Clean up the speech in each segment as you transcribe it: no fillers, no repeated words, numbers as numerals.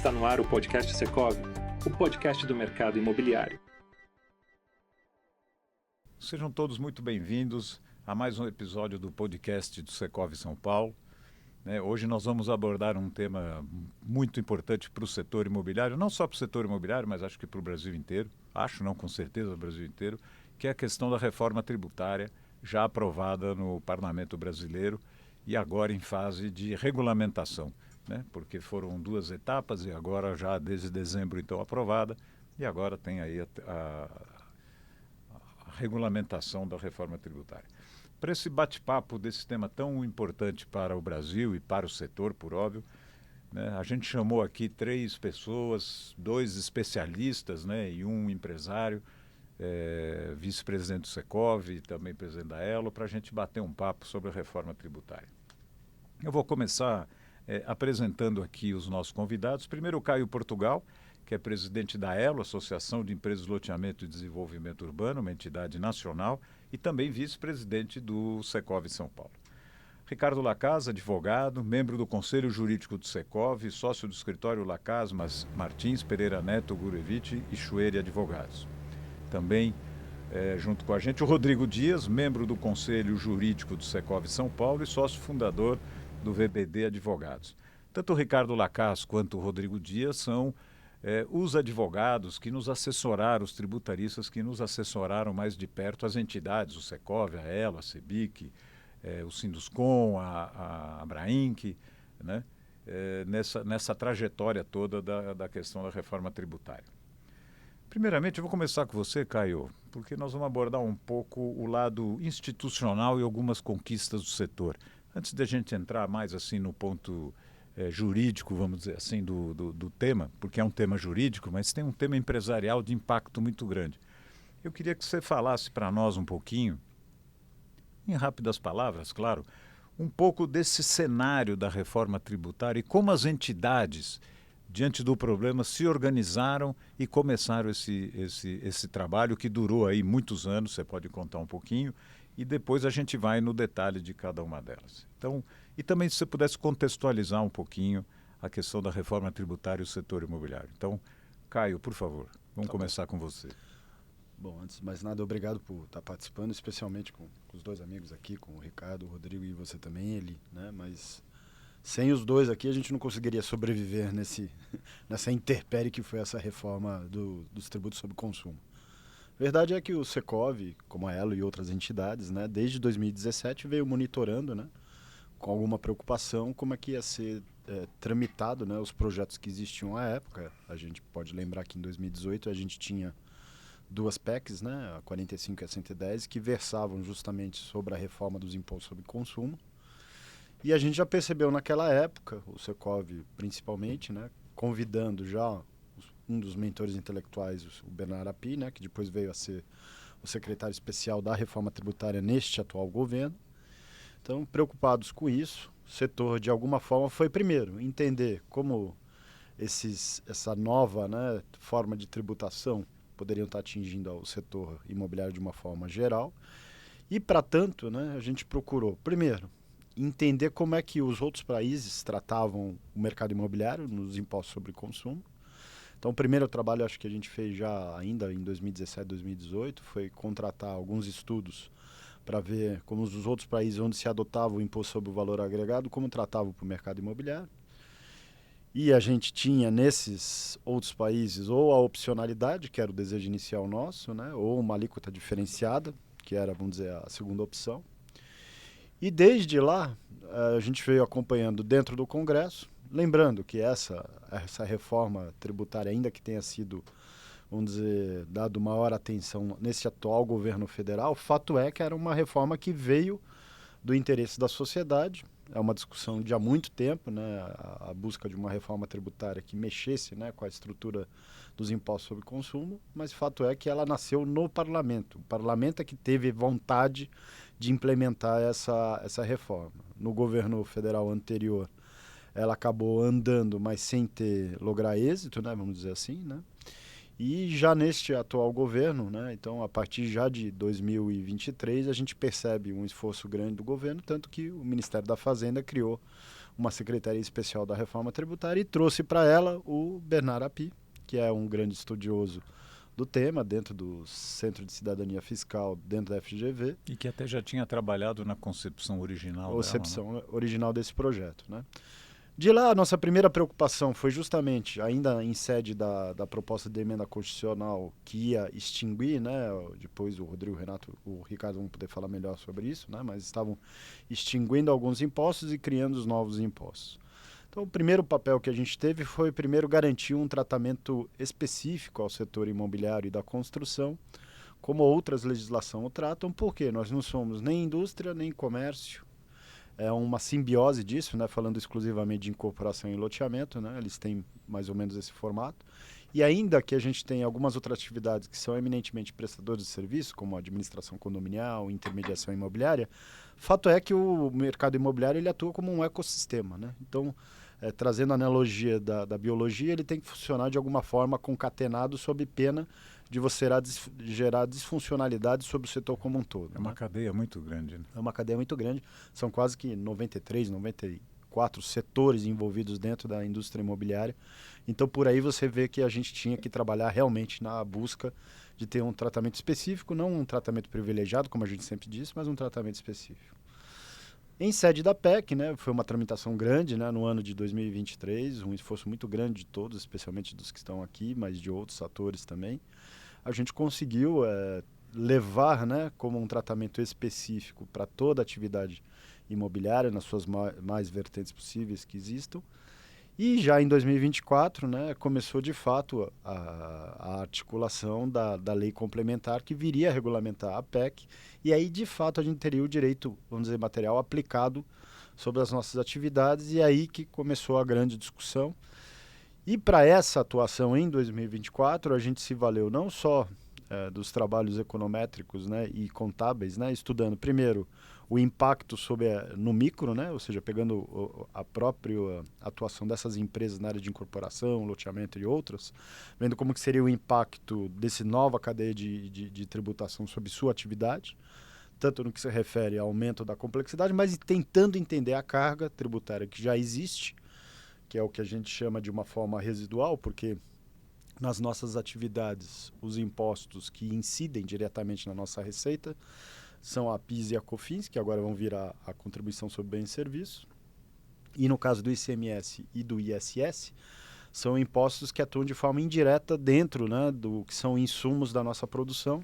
Está no ar o podcast Secovi, o podcast do mercado imobiliário. Sejam todos muito bem-vindos a mais um episódio do podcast do Secovi São Paulo. Hoje nós vamos abordar um tema muito importante para o setor imobiliário, não só para o setor imobiliário, mas acho que para o Brasil inteiro, com certeza o Brasil inteiro, que é a questão da reforma tributária, já aprovada no Parlamento Brasileiro e agora em fase de regulamentação, porque foram 2 etapas e agora já desde dezembro então aprovada e agora tem aí a regulamentação da reforma tributária. Para esse bate-papo desse tema tão importante para o Brasil e para o setor, por óbvio, a gente chamou aqui 3 pessoas, 2 especialistas e um empresário, vice-presidente do Secovi e também presidente da Elo, para a gente bater um papo sobre a reforma tributária. Eu vou começar apresentando aqui os nossos convidados. Primeiro o Caio Portugal, que é presidente da Elo, Associação de Empresas de Loteamento e Desenvolvimento Urbano, uma entidade nacional, e também vice-presidente do Secovi São Paulo. Ricardo Lacaz, advogado, membro do Conselho Jurídico do Secovi, sócio do escritório Lacaz Martins, Pereira Neto, Gurevitch e Chueire Advogados. Também, junto com a gente, o Rodrigo Dias, membro do Conselho Jurídico do Secovi São Paulo e sócio fundador do VBD Advogados. Tanto o Ricardo Lacaz quanto o Rodrigo Dias são os advogados que nos assessoraram, os tributaristas que nos assessoraram mais de perto, as entidades, o Secovi, a Elo, a Sebic, o Sinduscom, a Abrainc, nessa trajetória toda da questão da reforma tributária. Primeiramente, eu vou começar com você, Caio, porque nós vamos abordar um pouco o lado institucional e algumas conquistas do setor. Antes de a gente entrar mais assim no ponto jurídico, vamos dizer assim, do tema, porque é um tema jurídico, mas tem um tema empresarial de impacto muito grande. Eu queria que você falasse para nós um pouquinho, em rápidas palavras, claro, um pouco desse cenário da reforma tributária e como as entidades, diante do problema, se organizaram e começaram esse trabalho que durou aí muitos anos, você pode contar um pouquinho, e depois a gente vai no detalhe de cada uma delas. Então, e também se você pudesse contextualizar um pouquinho a questão da reforma tributária e o setor imobiliário. Então, Caio, por favor, vamos começar com você. Bom, antes de mais nada, obrigado por estar participando, especialmente com os 2 amigos aqui, com o Ricardo, o Rodrigo e você também, Eli, mas sem os 2 aqui a gente não conseguiria sobreviver nessa intempérie que foi essa reforma dos tributos sobre consumo. A verdade é que o Secovi, como a Elo e outras entidades, desde 2017 veio monitorando, com alguma preocupação, como é que ia ser tramitado os projetos que existiam à época. A gente pode lembrar que em 2018 a gente tinha 2 PECs, a 45 e a 110, que versavam justamente sobre a reforma dos impostos sobre consumo. E a gente já percebeu naquela época, o Secovi principalmente, convidando já um dos mentores intelectuais, o Bernardo Api, que depois veio a ser o secretário especial da reforma tributária neste atual governo. Então, preocupados com isso, o setor, de alguma forma, foi primeiro entender como essa nova forma de tributação poderiam estar atingindo o setor imobiliário de uma forma geral. E, para tanto, a gente procurou, primeiro, entender como é que os outros países tratavam o mercado imobiliário nos impostos sobre consumo. Então, o primeiro trabalho, acho que a gente fez já ainda em 2017, 2018, foi contratar alguns estudos para ver como os outros países onde se adotava o imposto sobre o valor agregado, como tratavam para o mercado imobiliário. E a gente tinha nesses outros países ou a opcionalidade, que era o desejo inicial nosso, ou uma alíquota diferenciada, que era, vamos dizer, a segunda opção. E desde lá, a gente veio acompanhando dentro do Congresso, lembrando que essa reforma tributária, ainda que tenha sido, vamos dizer, dado maior atenção nesse atual governo federal, o fato é que era uma reforma que veio do interesse da sociedade. É uma discussão de há muito tempo, a busca de uma reforma tributária que mexesse com a estrutura dos impostos sobre consumo, mas o fato é que ela nasceu no parlamento. O parlamento é que teve vontade de implementar essa reforma. No governo federal anterior, ela acabou andando, mas sem lograr êxito, vamos dizer assim, E já neste atual governo, então a partir já de 2023, a gente percebe um esforço grande do governo, tanto que o Ministério da Fazenda criou uma secretaria especial da reforma tributária e trouxe para ela o Bernard Api, que é um grande estudioso do tema, dentro do Centro de Cidadania Fiscal, dentro da FGV. E que até já tinha trabalhado na concepção original dela, né? Original desse projeto, né? De lá, a nossa primeira preocupação foi justamente, ainda em sede da proposta de emenda constitucional que ia extinguir, né? Depois o Rodrigo, o Ricardo vão poder falar melhor sobre isso, né? Mas estavam extinguindo alguns impostos e criando os novos impostos. Então, o primeiro papel que a gente teve foi, primeiro, garantir um tratamento específico ao setor imobiliário e da construção, como outras legislações o tratam, porque nós não somos nem indústria, nem comércio. É uma simbiose disso, né? Falando exclusivamente de incorporação e loteamento, né? Eles têm mais ou menos esse formato. E ainda que a gente tenha algumas outras atividades que são eminentemente prestadores de serviço, como a administração condominial, intermediação imobiliária, fato é que o mercado imobiliário ele atua como um ecossistema, né? Então, trazendo a analogia da biologia, ele tem que funcionar de alguma forma concatenado sob pena de você gerar disfuncionalidade sobre o setor como um todo. É uma cadeia muito grande, né? É uma cadeia muito grande. São quase que 93, 94 setores envolvidos dentro da indústria imobiliária. Então, por aí você vê que a gente tinha que trabalhar realmente na busca de ter um tratamento específico, não um tratamento privilegiado, como a gente sempre disse, mas um tratamento específico. Em sede da PEC, né, foi uma tramitação grande, né, no ano de 2023, um esforço muito grande de todos, especialmente dos que estão aqui, mas de outros atores também. A gente conseguiu levar, né, como um tratamento específico para toda a atividade imobiliária, nas suas mais vertentes possíveis que existam. E já em 2024, né, começou de fato a articulação da lei complementar que viria a regulamentar a PEC. E aí, de fato, a gente teria o direito, vamos dizer, material aplicado sobre as nossas atividades. E aí que começou a grande discussão. E para essa atuação em 2024, a gente se valeu não só dos trabalhos econométricos, né, e contábeis, né, estudando primeiro o impacto no micro, né, ou seja, pegando a própria atuação dessas empresas na área de incorporação, loteamento e outras, vendo como que seria o impacto dessa nova cadeia de tributação sobre sua atividade, tanto no que se refere ao aumento da complexidade, mas tentando entender a carga tributária que já existe, que é o que a gente chama de uma forma residual, porque nas nossas atividades, os impostos que incidem diretamente na nossa receita são a PIS e a COFINS, que agora vão virar a contribuição sobre bens e serviços. E no caso do ICMS e do ISS, são impostos que atuam de forma indireta dentro, né, do que são insumos da nossa produção.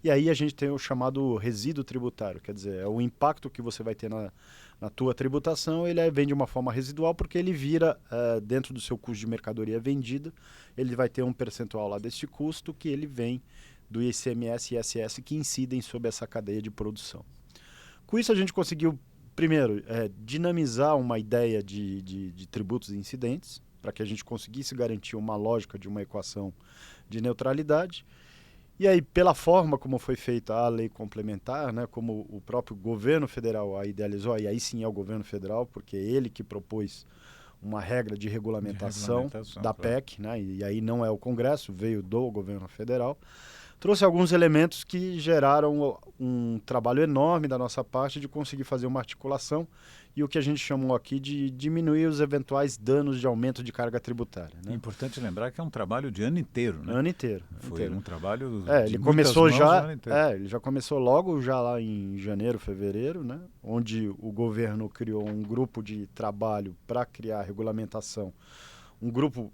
E aí a gente tem o chamado resíduo tributário, quer dizer, é o impacto que você vai ter na tua tributação, ele vem de uma forma residual porque ele vira, dentro do seu custo de mercadoria vendida, ele vai ter um percentual lá deste custo que ele vem do ICMS e ISS que incidem sobre essa cadeia de produção. Com isso a gente conseguiu, primeiro, dinamizar uma ideia de tributos incidentes, para que a gente conseguisse garantir uma lógica de uma equação de neutralidade. E aí, pela forma como foi feita a lei complementar, né, como o próprio governo federal a idealizou, e aí sim é o governo federal, porque é ele que propôs uma regra de regulamentação da PEC, né, e aí não é o Congresso, veio do governo federal, trouxe alguns elementos que geraram um trabalho enorme da nossa parte de conseguir fazer uma articulação e o que a gente chamou aqui de diminuir os eventuais danos de aumento de carga tributária. Né? É importante lembrar que é um trabalho de ano inteiro, né? Ano inteiro. Foi um trabalho de ele começou mãos, já, ano inteiro. ele já começou logo já lá em janeiro, fevereiro, né? Onde o governo criou um grupo de trabalho para criar a regulamentação. Um grupo,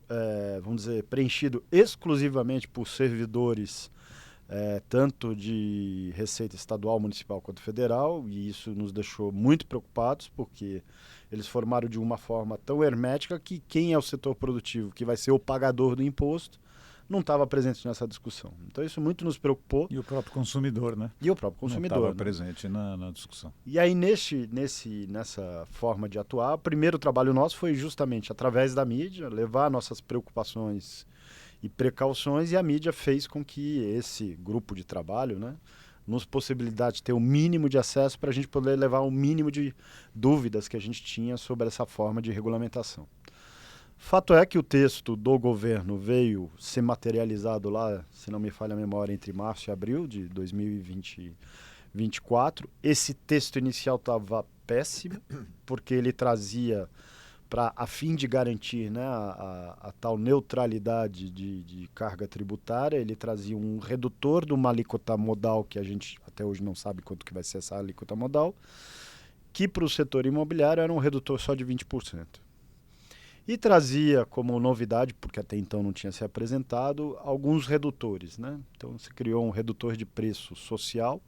vamos dizer, preenchido exclusivamente por servidores tanto de receita estadual, municipal quanto federal, e isso nos deixou muito preocupados, porque eles formaram de uma forma tão hermética que quem é o setor produtivo, que vai ser o pagador do imposto, não estava presente nessa discussão. Então isso muito nos preocupou. E o próprio consumidor, né? E o próprio consumidor. Não estava presente na discussão. E aí nessa forma de atuar, o primeiro trabalho nosso foi justamente através da mídia, levar nossas preocupações e precauções, e a mídia fez com que esse grupo de trabalho, né, nos possibilitasse ter o mínimo de acesso para a gente poder levar o mínimo de dúvidas que a gente tinha sobre essa forma de regulamentação. Fato é que o texto do governo veio ser materializado lá, se não me falha a memória, entre março e abril de 2024. Esse texto inicial estava péssimo, porque ele trazia a fim de garantir, né, a tal neutralidade de carga tributária, ele trazia um redutor de uma alíquota modal, que a gente até hoje não sabe quanto que vai ser essa alíquota modal, que para o setor imobiliário era um redutor só de 20%. E trazia como novidade, porque até então não tinha se apresentado, alguns redutores, né? Então se criou um redutor de preço social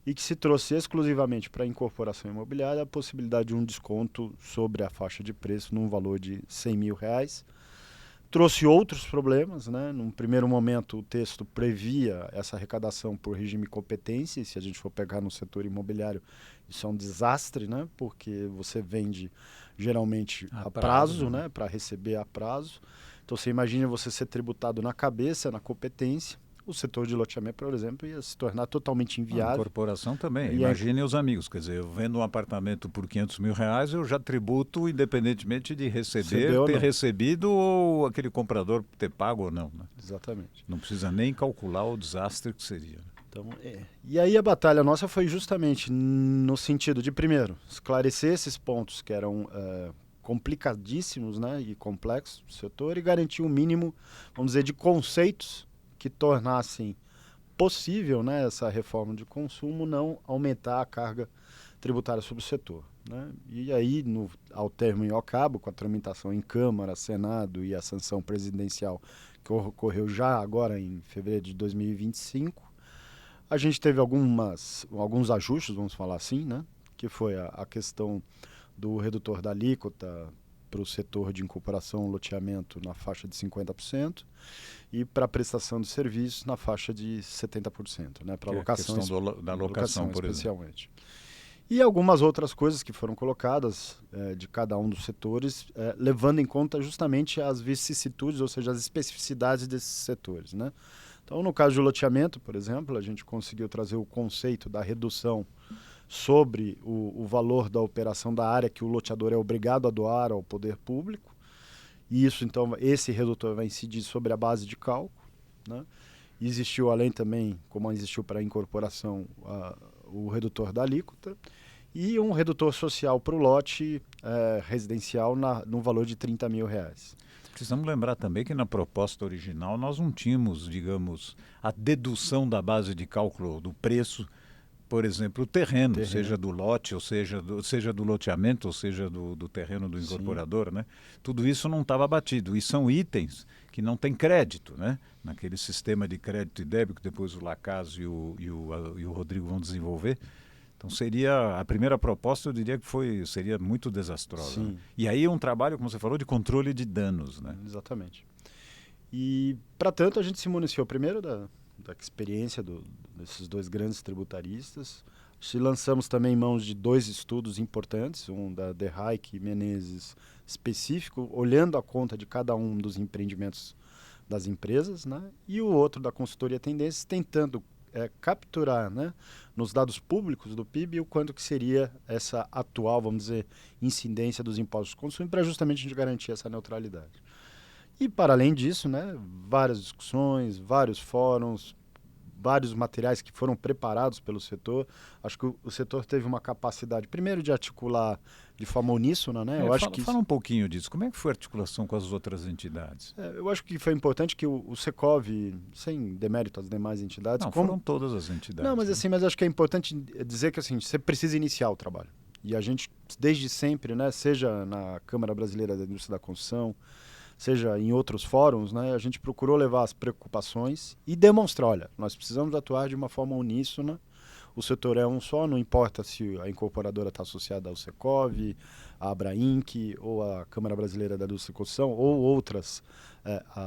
e que se trouxe exclusivamente para a incorporação imobiliária a possibilidade de um desconto sobre a faixa de preço num valor de R$100 mil. Trouxe outros problemas, né? Num primeiro momento o texto previa essa arrecadação por regime competência, e se a gente for pegar no setor imobiliário, isso é um desastre, né? Porque você vende geralmente a prazo, né? Para receber a prazo. Então você imagina você ser tributado na cabeça, na competência. O setor de loteamento, por exemplo, ia se tornar totalmente inviável. A incorporação também. Imaginem os amigos. Quer dizer, eu vendo um apartamento por R$500 mil, eu já tributo independentemente de ter recebido ou aquele comprador ter pago ou não. Né? Exatamente. Não precisa nem calcular o desastre que seria. Então, E aí a batalha nossa foi justamente no sentido de, primeiro, esclarecer esses pontos que eram complicadíssimos, né, e complexos do setor e garantir um mínimo, vamos dizer, de conceitos que tornassem possível, né, essa reforma de consumo não aumentar a carga tributária sobre o setor. Né? E aí, ao término e ao cabo, com a tramitação em Câmara, Senado e a sanção presidencial que ocorreu já agora em fevereiro de 2025, a gente teve alguns ajustes, vamos falar assim, né? Que foi a questão do redutor da alíquota para o setor de incorporação loteamento na faixa de 50% e para a prestação de serviços na faixa de 70%, né? Para locação, da locação, por especialmente. E algumas outras coisas que foram colocadas de cada um dos setores, levando em conta justamente as vicissitudes, ou seja, as especificidades desses setores, né? Então, no caso de loteamento, por exemplo, a gente conseguiu trazer o conceito da redução sobre o valor da operação da área que o loteador é obrigado a doar ao poder público. E isso, então, esse redutor vai incidir sobre a base de cálculo. Né? Existiu, além também, como existiu para a incorporação, o redutor da alíquota e um redutor social para o lote residencial no valor de R$30 mil. Precisamos lembrar também que na proposta original nós não tínhamos, digamos, a dedução da base de cálculo do preço, por exemplo, o terreno, seja do lote, ou seja do loteamento, ou seja do terreno do incorporador, né? Tudo isso não estava batido. E são itens que não têm crédito, né? Naquele sistema de crédito e débito que depois o Lacazzo e o Rodrigo vão desenvolver. Então seria a primeira proposta, eu diria que seria muito desastrosa. Né? E aí é um trabalho, como você falou, de controle de danos. Né? Exatamente. E, para tanto, a gente se municiou primeiro da experiência desses dois grandes tributaristas. Lançamos também em mãos de dois estudos importantes, um da De Hayck e Menezes específico, olhando a conta de cada um dos empreendimentos das empresas, né? E o outro da consultoria Tendências, tentando capturar, né, nos dados públicos do PIB o quanto que seria essa atual, vamos dizer, incidência dos impostos de consumo para justamente a gente garantir essa neutralidade. E para além disso, né, várias discussões, vários fóruns, vários materiais que foram preparados pelo setor. Acho que o setor teve uma capacidade, primeiro, de articular de forma uníssona, né? Fala um pouquinho disso. Como é que foi a articulação com as outras entidades? Eu acho que foi importante que o Secov, sem demérito às demais entidades... Foram todas as entidades. Não, mas acho que é importante dizer que assim, você precisa iniciar o trabalho. E a gente, desde sempre, né, seja na Câmara Brasileira da Indústria da Construção, seja em outros fóruns, né, a gente procurou levar as preocupações e demonstrar, olha, nós precisamos atuar de uma forma uníssona, o setor é um só, não importa se a incorporadora está associada ao Secov, à Abrainc, ou à Câmara Brasileira da Indústria da Construção, ou outras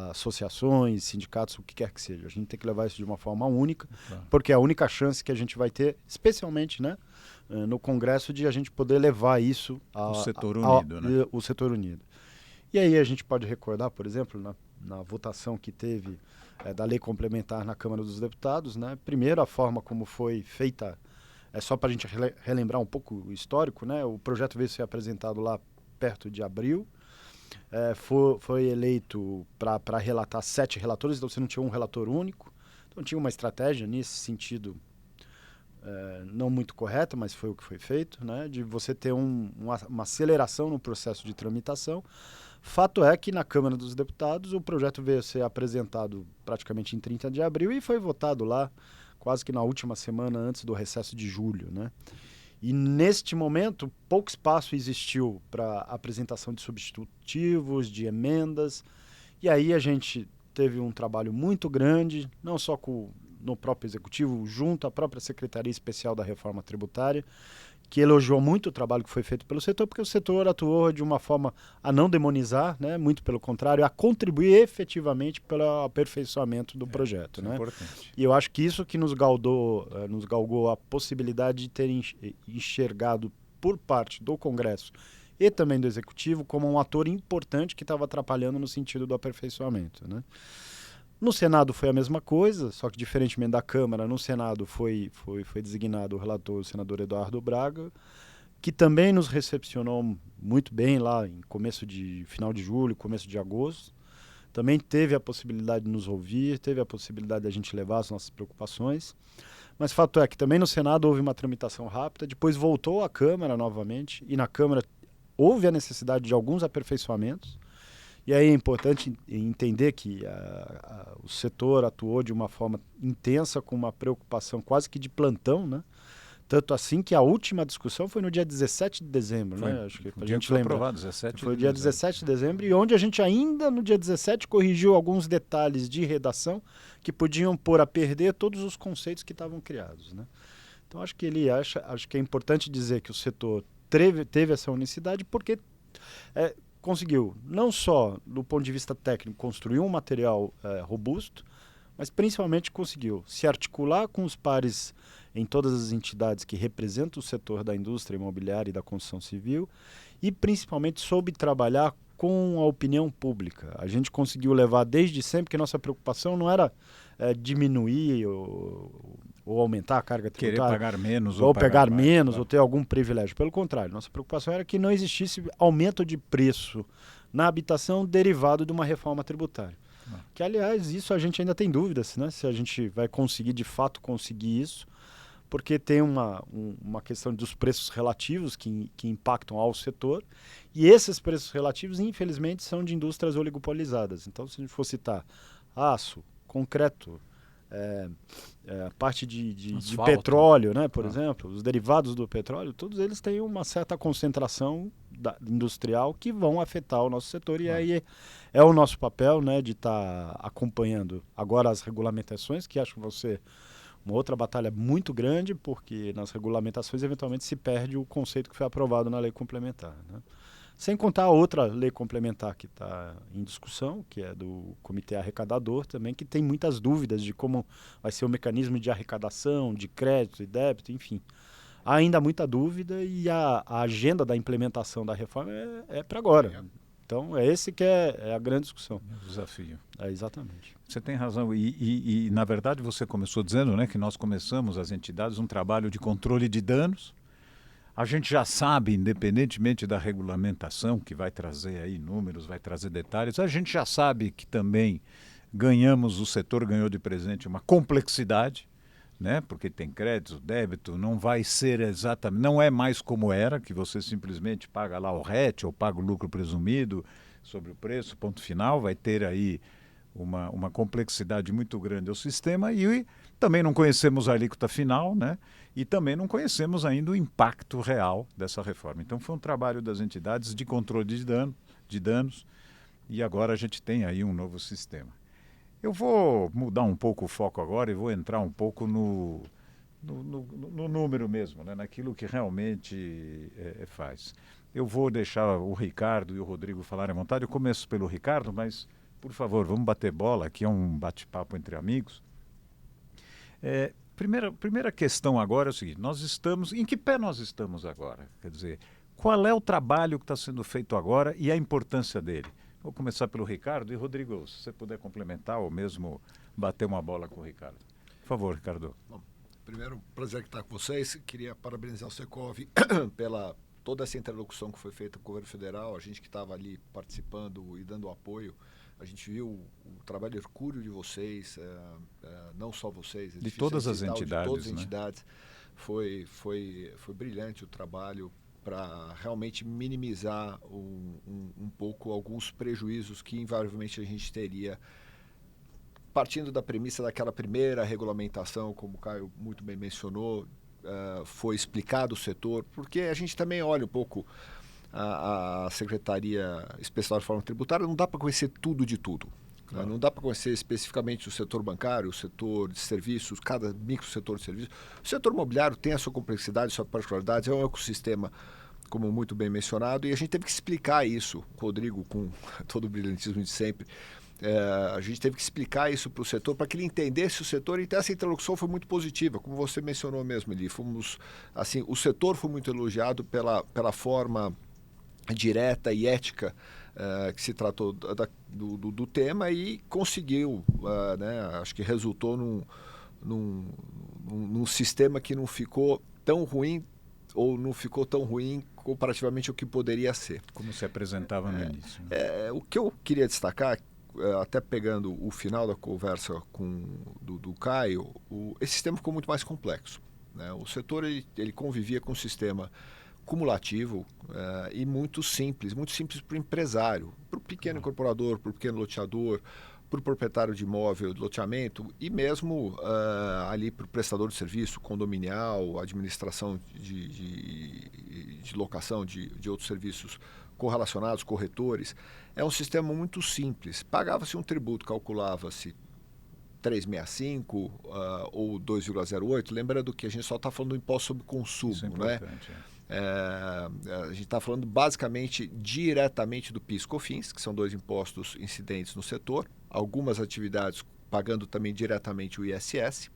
associações, sindicatos, o que quer que seja. A gente tem que levar isso de uma forma única, porque é a única chance que a gente vai ter, especialmente, né, no Congresso, de a gente poder levar isso ao setor unido. Né? O setor unido. E aí a gente pode recordar, por exemplo, na votação que teve da lei complementar na Câmara dos Deputados, né? Primeiro, a forma como foi feita, só para a gente relembrar um pouco o histórico, né? O projeto veio ser apresentado lá perto de abril, foi eleito para relatar 7 relatores, então você não tinha um relator único, então tinha uma estratégia nesse sentido não muito correta, mas foi o que foi feito, né, de você ter uma aceleração no processo de tramitação. Fato é que na Câmara dos Deputados o projeto veio a ser apresentado praticamente em 30 de abril e foi votado lá quase que na última semana antes do recesso de julho, né? E neste momento pouco espaço existiu para apresentação de substitutivos, de emendas, e aí a gente teve um trabalho muito grande, não só no próprio Executivo, junto à própria Secretaria Especial da Reforma Tributária, que elogiou muito o trabalho que foi feito pelo setor, porque o setor atuou de uma forma a não demonizar, né, muito pelo contrário, a contribuir efetivamente pelo aperfeiçoamento do projeto. Né? Importante. E eu acho que isso que nos galgou a possibilidade de ter enxergado por parte do Congresso e também do Executivo como um ator importante que estava atrapalhando no sentido do aperfeiçoamento. Né? No Senado foi a mesma coisa, só que diferentemente da Câmara, no Senado foi designado o relator, o senador Eduardo Braga, que também nos recepcionou muito bem lá em final de julho, começo de agosto. Também teve a possibilidade de nos ouvir, teve a possibilidade de a gente levar as nossas preocupações. Mas fato é que também no Senado houve uma tramitação rápida, depois voltou à Câmara novamente, e na Câmara houve a necessidade de alguns aperfeiçoamentos. E aí é importante entender que o setor atuou de uma forma intensa, com uma preocupação quase que de plantão, né? Tanto assim que a última discussão foi no dia 17 de dezembro, né? Acho que a gente lembra. Aprovado, 17 foi o dia 17 de dezembro, e onde a gente ainda no dia 17 corrigiu alguns detalhes de redação que podiam pôr a perder todos os conceitos que estavam criados, né? Então acho que é importante dizer que o setor teve essa unicidade porque conseguiu, não só do ponto de vista técnico, construir um material robusto, mas principalmente conseguiu se articular com os pares em todas as entidades que representam o setor da indústria imobiliária e da construção civil e principalmente soube trabalhar com a opinião pública. A gente conseguiu levar desde sempre que nossa preocupação não era diminuir ou aumentar a carga tributária. Querer pagar menos ou pegar mais, menos, claro. ou ter algum privilégio. Pelo contrário, nossa preocupação era que não existisse aumento de preço na habitação derivado de uma reforma tributária. Que, aliás, isso a gente ainda tem dúvidas, né? Se a gente vai conseguir, de fato, conseguir isso, porque tem uma questão dos preços relativos que impactam ao setor, e esses preços relativos, infelizmente, são de indústrias oligopolizadas. Então, se a gente for citar aço, concreto, a parte de petróleo, né, por exemplo, os derivados do petróleo, todos eles têm uma certa concentração industrial que vão afetar o nosso setor, e aí é o nosso papel, né, de estar acompanhando agora as regulamentações, que acho que vão ser uma outra batalha muito grande, porque nas regulamentações eventualmente se perde o conceito que foi aprovado na lei complementar, né? Sem contar a outra lei complementar que está em discussão, que é do Comitê Arrecadador também, que tem muitas dúvidas de como vai ser o mecanismo de arrecadação, de crédito e débito, enfim. Há ainda muita dúvida e a agenda da implementação da reforma é para agora. Então, esse que é a grande discussão. É o desafio. Exatamente. Você tem razão. E, na verdade, você começou dizendo, né, que nós começamos, as entidades, um trabalho de controle de danos. A gente já sabe, independentemente da regulamentação, que vai trazer aí números, vai trazer detalhes, a gente já sabe que também o setor ganhou de presente uma complexidade, né? Porque tem crédito, débito, não vai ser exatamente, não é mais como era, que você simplesmente paga lá o RET ou paga o lucro presumido sobre o preço, ponto final, vai ter aí uma complexidade muito grande ao sistema e também não conhecemos a alíquota final, né? E também não conhecemos ainda o impacto real dessa reforma. Então foi um trabalho das entidades de controle de danos e agora a gente tem aí um novo sistema. Eu vou mudar um pouco o foco agora e vou entrar um pouco no número mesmo, né? Naquilo que realmente faz. Eu vou deixar o Ricardo e o Rodrigo falarem à vontade. Eu começo pelo Ricardo, mas, por favor, vamos bater bola. Aqui é um bate-papo entre amigos. Primeira questão agora é o seguinte, em que pé nós estamos agora? Quer dizer, qual é o trabalho que está sendo feito agora e a importância dele? Vou começar pelo Ricardo e, Rodrigo, se você puder complementar ou mesmo bater uma bola com o Ricardo. Por favor, Ricardo. Bom, primeiro, prazer estar com vocês. Queria parabenizar o Secov pela toda essa interlocução que foi feita com o governo federal, a gente que estava ali participando e dando apoio. A gente viu o trabalho hercúleo de vocês, não só vocês, de todas as entidades, de todas as né? entidades, Foi brilhante o trabalho para realmente minimizar um pouco alguns prejuízos que invariavelmente a gente teria partindo da premissa daquela primeira regulamentação, como o Caio muito bem mencionou, foi explicado o setor, porque a gente também olha um pouco a Secretaria Especial de Reforma Tributária, não dá para conhecer tudo de tudo. Claro. Né? Não dá para conhecer especificamente o setor bancário, o setor de serviços, cada micro setor de serviços. O setor imobiliário tem a sua complexidade, a sua particularidade, é um ecossistema, como muito bem mencionado, e a gente teve que explicar isso, Rodrigo, com todo o brilhantismo de sempre. A gente teve que explicar isso para o setor, para que ele entendesse o setor, então essa interlocução foi muito positiva, como você mencionou mesmo, Eli. O setor foi muito elogiado pela forma direta e ética que se tratou do tema e conseguiu, acho que resultou num sistema que não ficou tão ruim ou não ficou tão ruim comparativamente ao que poderia ser. Como se apresentava no início. O que eu queria destacar, até pegando o final da conversa do Caio, esse sistema ficou muito mais complexo. Né? O setor ele convivia com um sistema cumulativo e muito simples para o empresário, para o pequeno incorporador, para o pequeno loteador, para o proprietário de imóvel, de loteamento e mesmo ali para o prestador de serviço condominial, administração de locação de outros serviços correlacionados, corretores. É um sistema muito simples. Pagava-se um tributo, calculava-se 3,65 ou 2,08. Lembrando que a gente só está falando do imposto sobre consumo. Isso é importante, a gente está falando basicamente diretamente do PIS e COFINS, que são dois impostos incidentes no setor. Algumas atividades pagando também diretamente o ISS,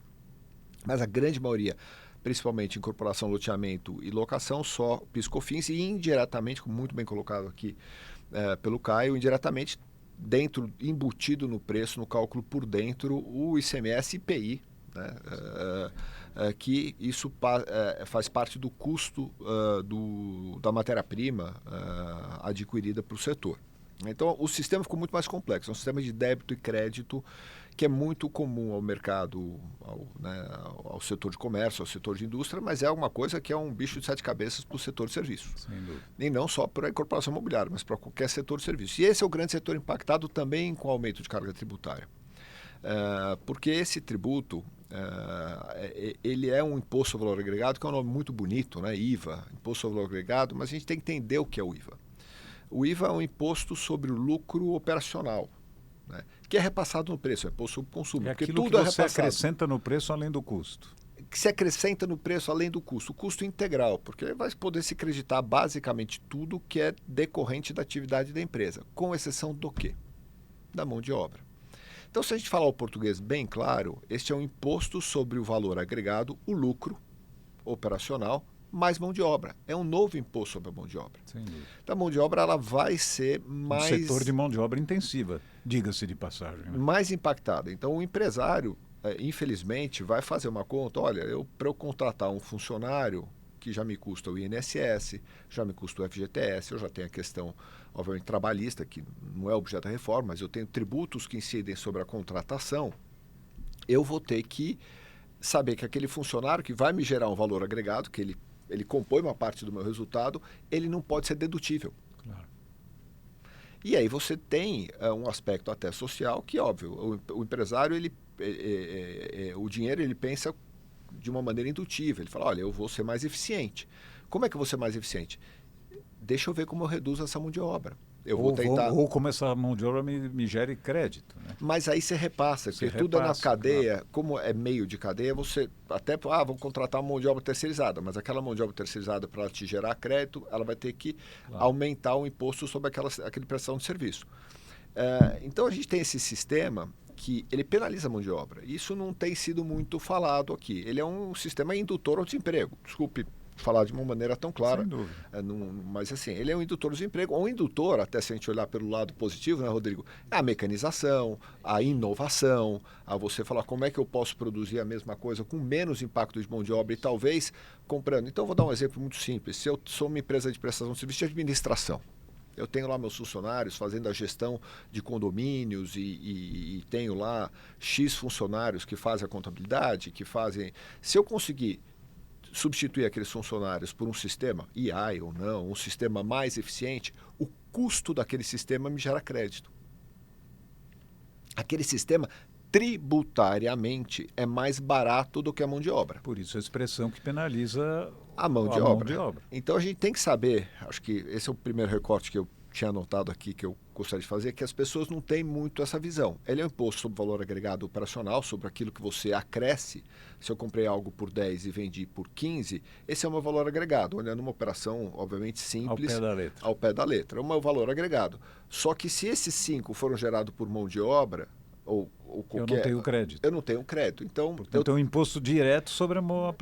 mas a grande maioria, principalmente incorporação, loteamento e locação, só PIS e COFINS, e indiretamente, como muito bem colocado aqui pelo Caio, indiretamente embutido no preço, no cálculo por dentro, o ICMS e IPI, né? Que isso faz parte do custo da matéria-prima adquirida para o setor. Então, o sistema ficou muito mais complexo. É um sistema de débito e crédito que é muito comum ao mercado, ao setor de comércio, ao setor de indústria, mas é uma coisa que é um bicho de sete cabeças para o setor de serviços. Sem dúvida. E não só para a incorporação imobiliária, mas para qualquer setor de serviços. E esse é o grande setor impactado também com o aumento de carga tributária. Porque esse tributo, ele é um imposto sobre valor agregado, que é um nome muito bonito, né? IVA, imposto sobre valor agregado, mas a gente tem que entender o que é o IVA. O IVA é um imposto sobre o lucro operacional, né? Que é repassado no preço, é imposto sobre consumo. É porque aquilo tudo que você é repassado. acrescenta no preço além do custo. Que se acrescenta no preço além do custo, o custo integral, porque vai poder se acreditar basicamente tudo que é decorrente da atividade da empresa, com exceção do quê? Da mão de obra. Então, se a gente falar o português bem claro, este é um imposto sobre o valor agregado, o lucro operacional, mais mão de obra. É um novo imposto sobre a mão de obra. Sem dúvida. Então, a mão de obra ela vai ser mais... Um setor de mão de obra intensiva, diga-se de passagem. Né? Mais impactada. Então, o empresário, infelizmente, vai fazer uma conta. Olha, para eu contratar um funcionário que já me custa o INSS, já me custa o FGTS, eu já tenho a questão, obviamente, trabalhista, que não é objeto da reforma, mas eu tenho tributos que incidem sobre a contratação, eu vou ter que saber que aquele funcionário que vai me gerar um valor agregado, que ele compõe uma parte do meu resultado, ele não pode ser dedutível. Claro. E aí você tem um aspecto até social que, óbvio, o empresário, o dinheiro ele pensa de uma maneira indutiva. Ele fala, olha, eu vou ser mais eficiente. Como é que eu vou ser mais eficiente? Deixa eu ver como eu reduzo essa mão de obra. Ou como essa mão de obra me gere crédito. Né? Mas aí você repassa, porque tudo é na cadeia, claro. Como é meio de cadeia, você até, vou contratar uma mão de obra terceirizada, mas aquela mão de obra terceirizada, para ela te gerar crédito, ela vai ter que aumentar o imposto sobre aquele prestação de serviço. Então a gente tem esse sistema que ele penaliza a mão de obra. Isso não tem sido muito falado aqui. Ele é um sistema indutor ao desemprego. Desculpe falar de uma maneira tão clara. Sem dúvida. Mas assim, ele é um indutor do desemprego. Um indutor, até se a gente olhar pelo lado positivo, né, Rodrigo? É a mecanização, a inovação, a você falar como é que eu posso produzir a mesma coisa com menos impacto de mão de obra e talvez comprando. Então, eu vou dar um exemplo muito simples. Se eu sou uma empresa de prestação de serviço de administração, eu tenho lá meus funcionários fazendo a gestão de condomínios e tenho lá X funcionários que fazem a contabilidade, que fazem... Se eu conseguir substituir aqueles funcionários por um sistema, AI ou não, um sistema mais eficiente, o custo daquele sistema me gera crédito. Aquele sistema tributariamente é mais barato do que a mão de obra. Por isso a expressão que penaliza A mão de obra. Então a gente tem que saber, acho que esse é o primeiro recorte que eu tinha anotado aqui, que eu gostaria de fazer, que as pessoas não têm muito essa visão. Ele é um imposto sobre valor agregado operacional, sobre aquilo que você acresce. Se eu comprei algo por 10 e vendi por 15, esse é o meu valor agregado, olhando uma operação, obviamente, simples. Ao pé da letra. É o meu valor agregado. Só que se esses 5 foram gerados por mão de obra, ou qualquer... Eu não tenho crédito. Eu não tenho crédito. Então, portanto, é um imposto direto sobre a mão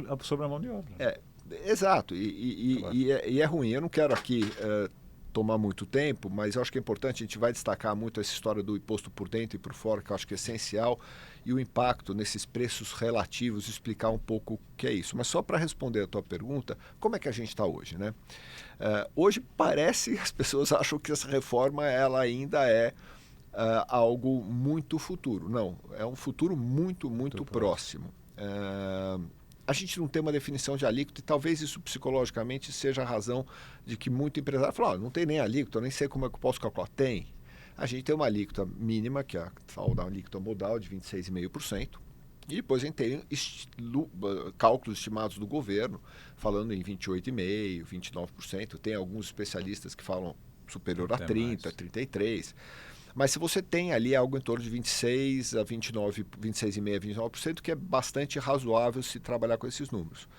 de obra. Exato. E é ruim. Eu não quero aqui... tomar muito tempo, mas eu acho que é importante, a gente vai destacar muito essa história do imposto por dentro e por fora, que eu acho que é essencial, e o impacto nesses preços relativos, explicar um pouco o que é isso. Mas só para responder a tua pergunta, como é que a gente está hoje, né? Hoje parece, as pessoas acham que essa reforma ela ainda é algo muito futuro. Não, é um futuro muito próximo. A gente não tem uma definição de alíquota e talvez isso psicologicamente seja a razão de que muito empresário fala, não tem nem alíquota, eu nem sei como é que eu posso calcular. Tem. A gente tem uma alíquota mínima, que é a tal da alíquota modal de 26,5%, e depois a gente tem cálculos estimados do governo, falando em 28,5%, 29%. Tem alguns especialistas que falam superior a 30%, 33%. Mas se você tem ali algo em torno de 26 a 29, 26,5 a 29%, que é bastante razoável se trabalhar com esses números.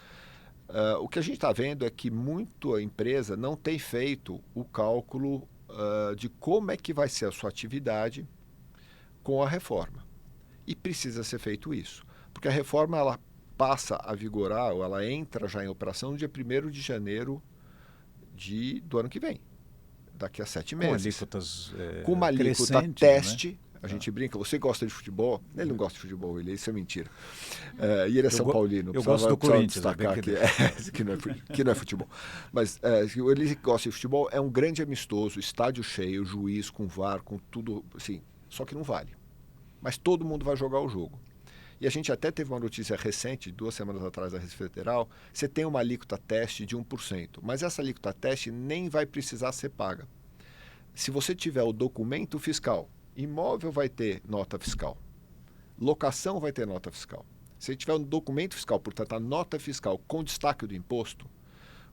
O que a gente está vendo é que muita empresa não tem feito o cálculo de como é que vai ser a sua atividade com a reforma. E precisa ser feito isso. Porque a reforma ela passa a vigorar, ou ela entra já em operação no dia 1º de janeiro do ano que vem. Daqui a 7 meses. Com uma alíquota teste, né? A gente brinca, você gosta de futebol? Ele não gosta de futebol, isso é mentira. E ele é São Paulino. Eu gosto do Corinthians. Destacar que não é futebol. Mas ele gosta de futebol, é um grande amistoso, estádio cheio, juiz com VAR, com tudo, assim, só que não vale. Mas todo mundo vai jogar o jogo. E a gente até teve uma notícia recente, 2 semanas atrás, da Receita Federal, você tem uma alíquota teste de 1%, mas essa alíquota teste nem vai precisar ser paga. Se você tiver o documento fiscal, imóvel vai ter nota fiscal, locação vai ter nota fiscal. Se tiver um documento fiscal, portanto, a nota fiscal com destaque do imposto,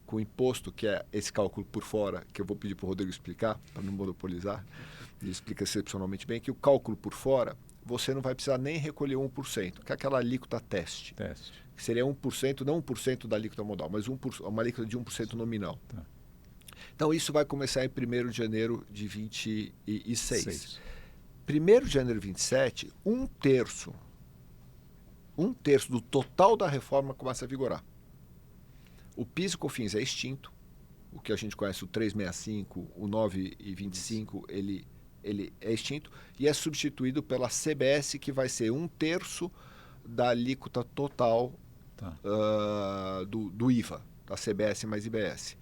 com o imposto, que é esse cálculo por fora, que eu vou pedir para o Rodrigo explicar, para não monopolizar, ele explica excepcionalmente bem, que o cálculo por fora, você não vai precisar nem recolher 1%, que é aquela alíquota teste. Que seria 1%, não 1% da alíquota modal, mas uma alíquota de 1% nominal. Tá. Então, isso vai começar em 1º de janeiro de 26. 1º de janeiro de 27, um terço do total da reforma começa a vigorar. O PIS e COFINS é extinto, o que a gente conhece, o 365, o 9,25, ele é extinto e é substituído pela CBS, que vai ser um terço da alíquota total do IVA, da CBS mais IBS.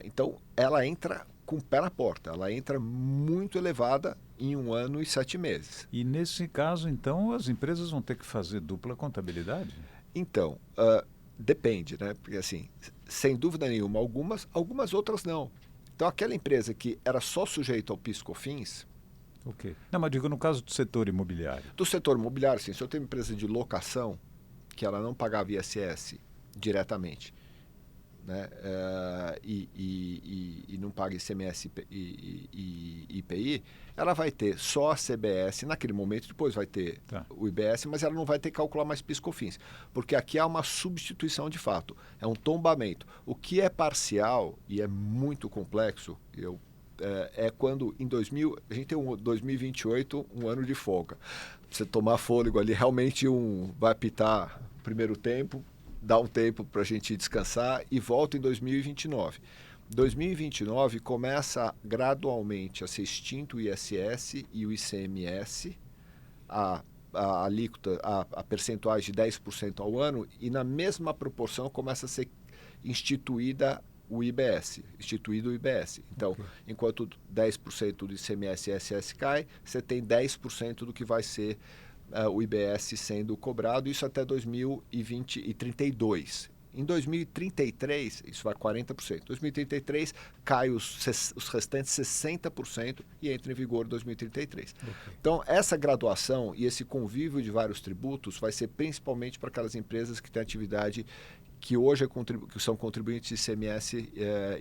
Então, ela entra com o pé na porta, ela entra muito elevada em 1 ano e 7 meses. E nesse caso, então, as empresas vão ter que fazer dupla contabilidade? Então, depende, né? Porque, assim, sem dúvida nenhuma, algumas outras não. Então, aquela empresa que era só sujeita ao PIS/COFINS... Ok. Não, mas digo no caso do setor imobiliário. Do setor imobiliário, sim. Se eu tenho uma empresa de locação, que ela não pagava ISS diretamente, né? E não paga ICMS e IPI, ela vai ter só a CBS naquele momento, depois vai ter o IBS, mas ela não vai ter que calcular mais PIS/COFINS, porque aqui há uma substituição de fato, é um tombamento. O que é parcial e é muito complexo, é quando a gente tem 2028, um ano de folga. Você tomar fôlego ali, realmente vai apitar o primeiro tempo, dá um tempo para a gente descansar e volta em 2029. 2029 começa gradualmente a ser extinto o ISS e o ICMS, a alíquota, a percentuais de 10% ao ano, e na mesma proporção começa a ser instituído o IBS. Então, enquanto 10% do ICMS e ISS cai, você tem 10% do que vai ser o IBS sendo cobrado, isso até 2032. Em 2033, isso vai 40%. Em 2033, cai os restantes 60% e entra em vigor em 2033. Okay. Então, essa graduação e esse convívio de vários tributos vai ser principalmente para aquelas empresas que têm atividade que hoje que são contribuintes de ICMS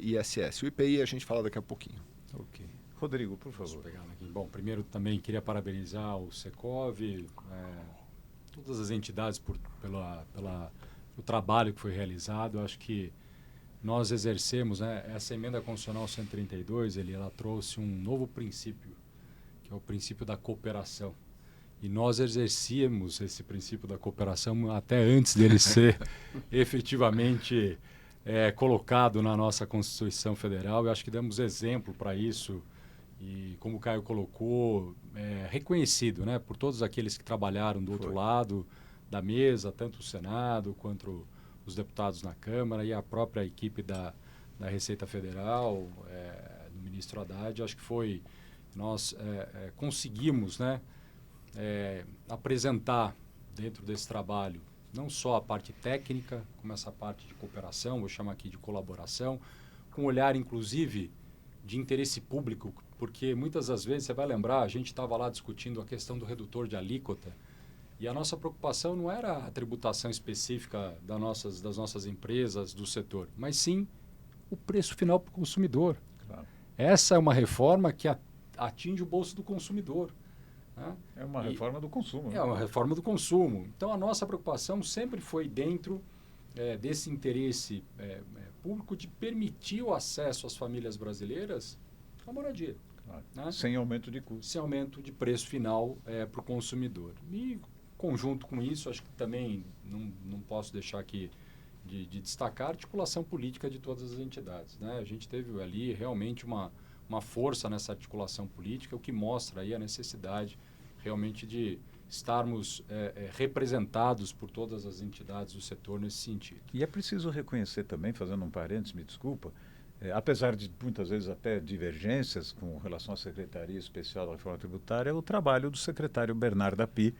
e ISS. O IPI a gente fala daqui a pouquinho. Ok. Rodrigo, por favor. Bom, primeiro também queria parabenizar o Secov, todas as entidades pelo trabalho que foi realizado. Eu acho que nós exercemos, essa emenda constitucional 132, ela trouxe um novo princípio, que é o princípio da cooperação. E nós exercíamos esse princípio da cooperação até antes dele ser efetivamente colocado na nossa Constituição Federal. Eu acho que damos exemplo para isso e, como o Caio colocou, reconhecido, né, por todos aqueles que trabalharam do outro lado da mesa, tanto o Senado quanto os deputados na Câmara e a própria equipe da Receita Federal, do ministro Haddad. Acho que nós conseguimos, né, apresentar dentro desse trabalho não só a parte técnica, como essa parte de cooperação, vou chamar aqui de colaboração, com olhar inclusive de interesse público, porque muitas das vezes, você vai lembrar, a gente estava lá discutindo a questão do redutor de alíquota e a nossa preocupação não era a tributação específica das nossas empresas, do setor, mas sim o preço final para o consumidor. Claro. Essa é uma reforma que atinge o bolso do consumidor. É uma reforma do consumo. É uma reforma do consumo. Então, a nossa preocupação sempre foi dentro desse interesse público de permitir o acesso às famílias brasileiras à moradia. Claro. Né? Sem aumento de custo. Sem aumento de preço final para o consumidor. E, conjunto com isso, acho que também não posso deixar aqui de destacar a articulação política de todas as entidades. Né? A gente teve ali realmente uma força nessa articulação política, o que mostra aí a necessidade realmente de estarmos representados por todas as entidades do setor nesse sentido. E é preciso reconhecer também, fazendo um parênteses, me desculpa, apesar de muitas vezes até divergências com relação à Secretaria Especial da Reforma Tributária, o trabalho do secretário Bernardo Api.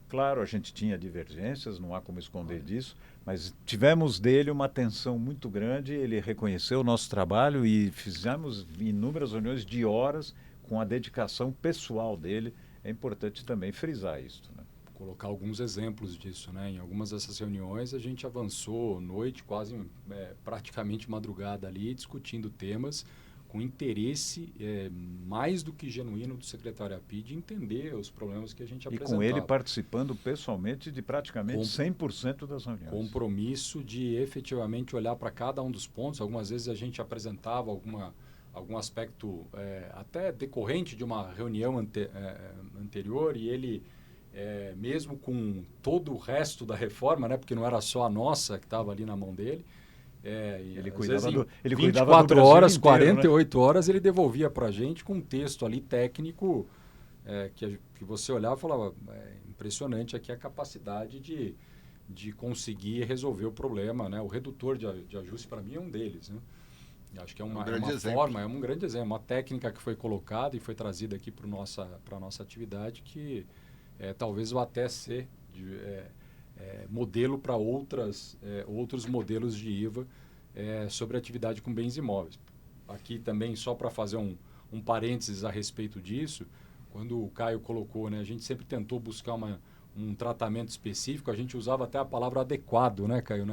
Claro, a gente tinha divergências, não há como esconder disso, mas tivemos dele uma atenção muito grande, ele reconheceu o nosso trabalho e fizemos inúmeras reuniões de horas com a dedicação pessoal dele. É importante também frisar isso. Né? Colocar alguns exemplos disso. Né? Em algumas dessas reuniões a gente avançou noite, quase praticamente madrugada ali, discutindo temas com interesse mais do que genuíno do secretário Api de entender os problemas que a gente apresentava. E com ele participando pessoalmente de praticamente 100% das reuniões. Compromisso de efetivamente olhar para cada um dos pontos. Algumas vezes a gente apresentava algum aspecto até decorrente de uma reunião anterior e ele, mesmo com todo o resto da reforma, né, porque não era só a nossa que estava ali na mão dele, ele cuidava do 24 horas, inteiro, 48 horas, ele devolvia para a gente com um texto ali técnico que você olhava e falava, impressionante aqui a capacidade de conseguir resolver o problema. Né? O redutor de ajuste, para mim, é um deles. Né? Acho que é uma forma, é um grande exemplo, uma técnica que foi colocada e foi trazida aqui para a nossa atividade que talvez vá até ser modelo para outros modelos de IVA sobre atividade com bens imóveis. Aqui também, só para fazer um parênteses a respeito disso, quando o Caio colocou, né, a gente sempre tentou buscar um tratamento específico, a gente usava até a palavra adequado, né, Caio,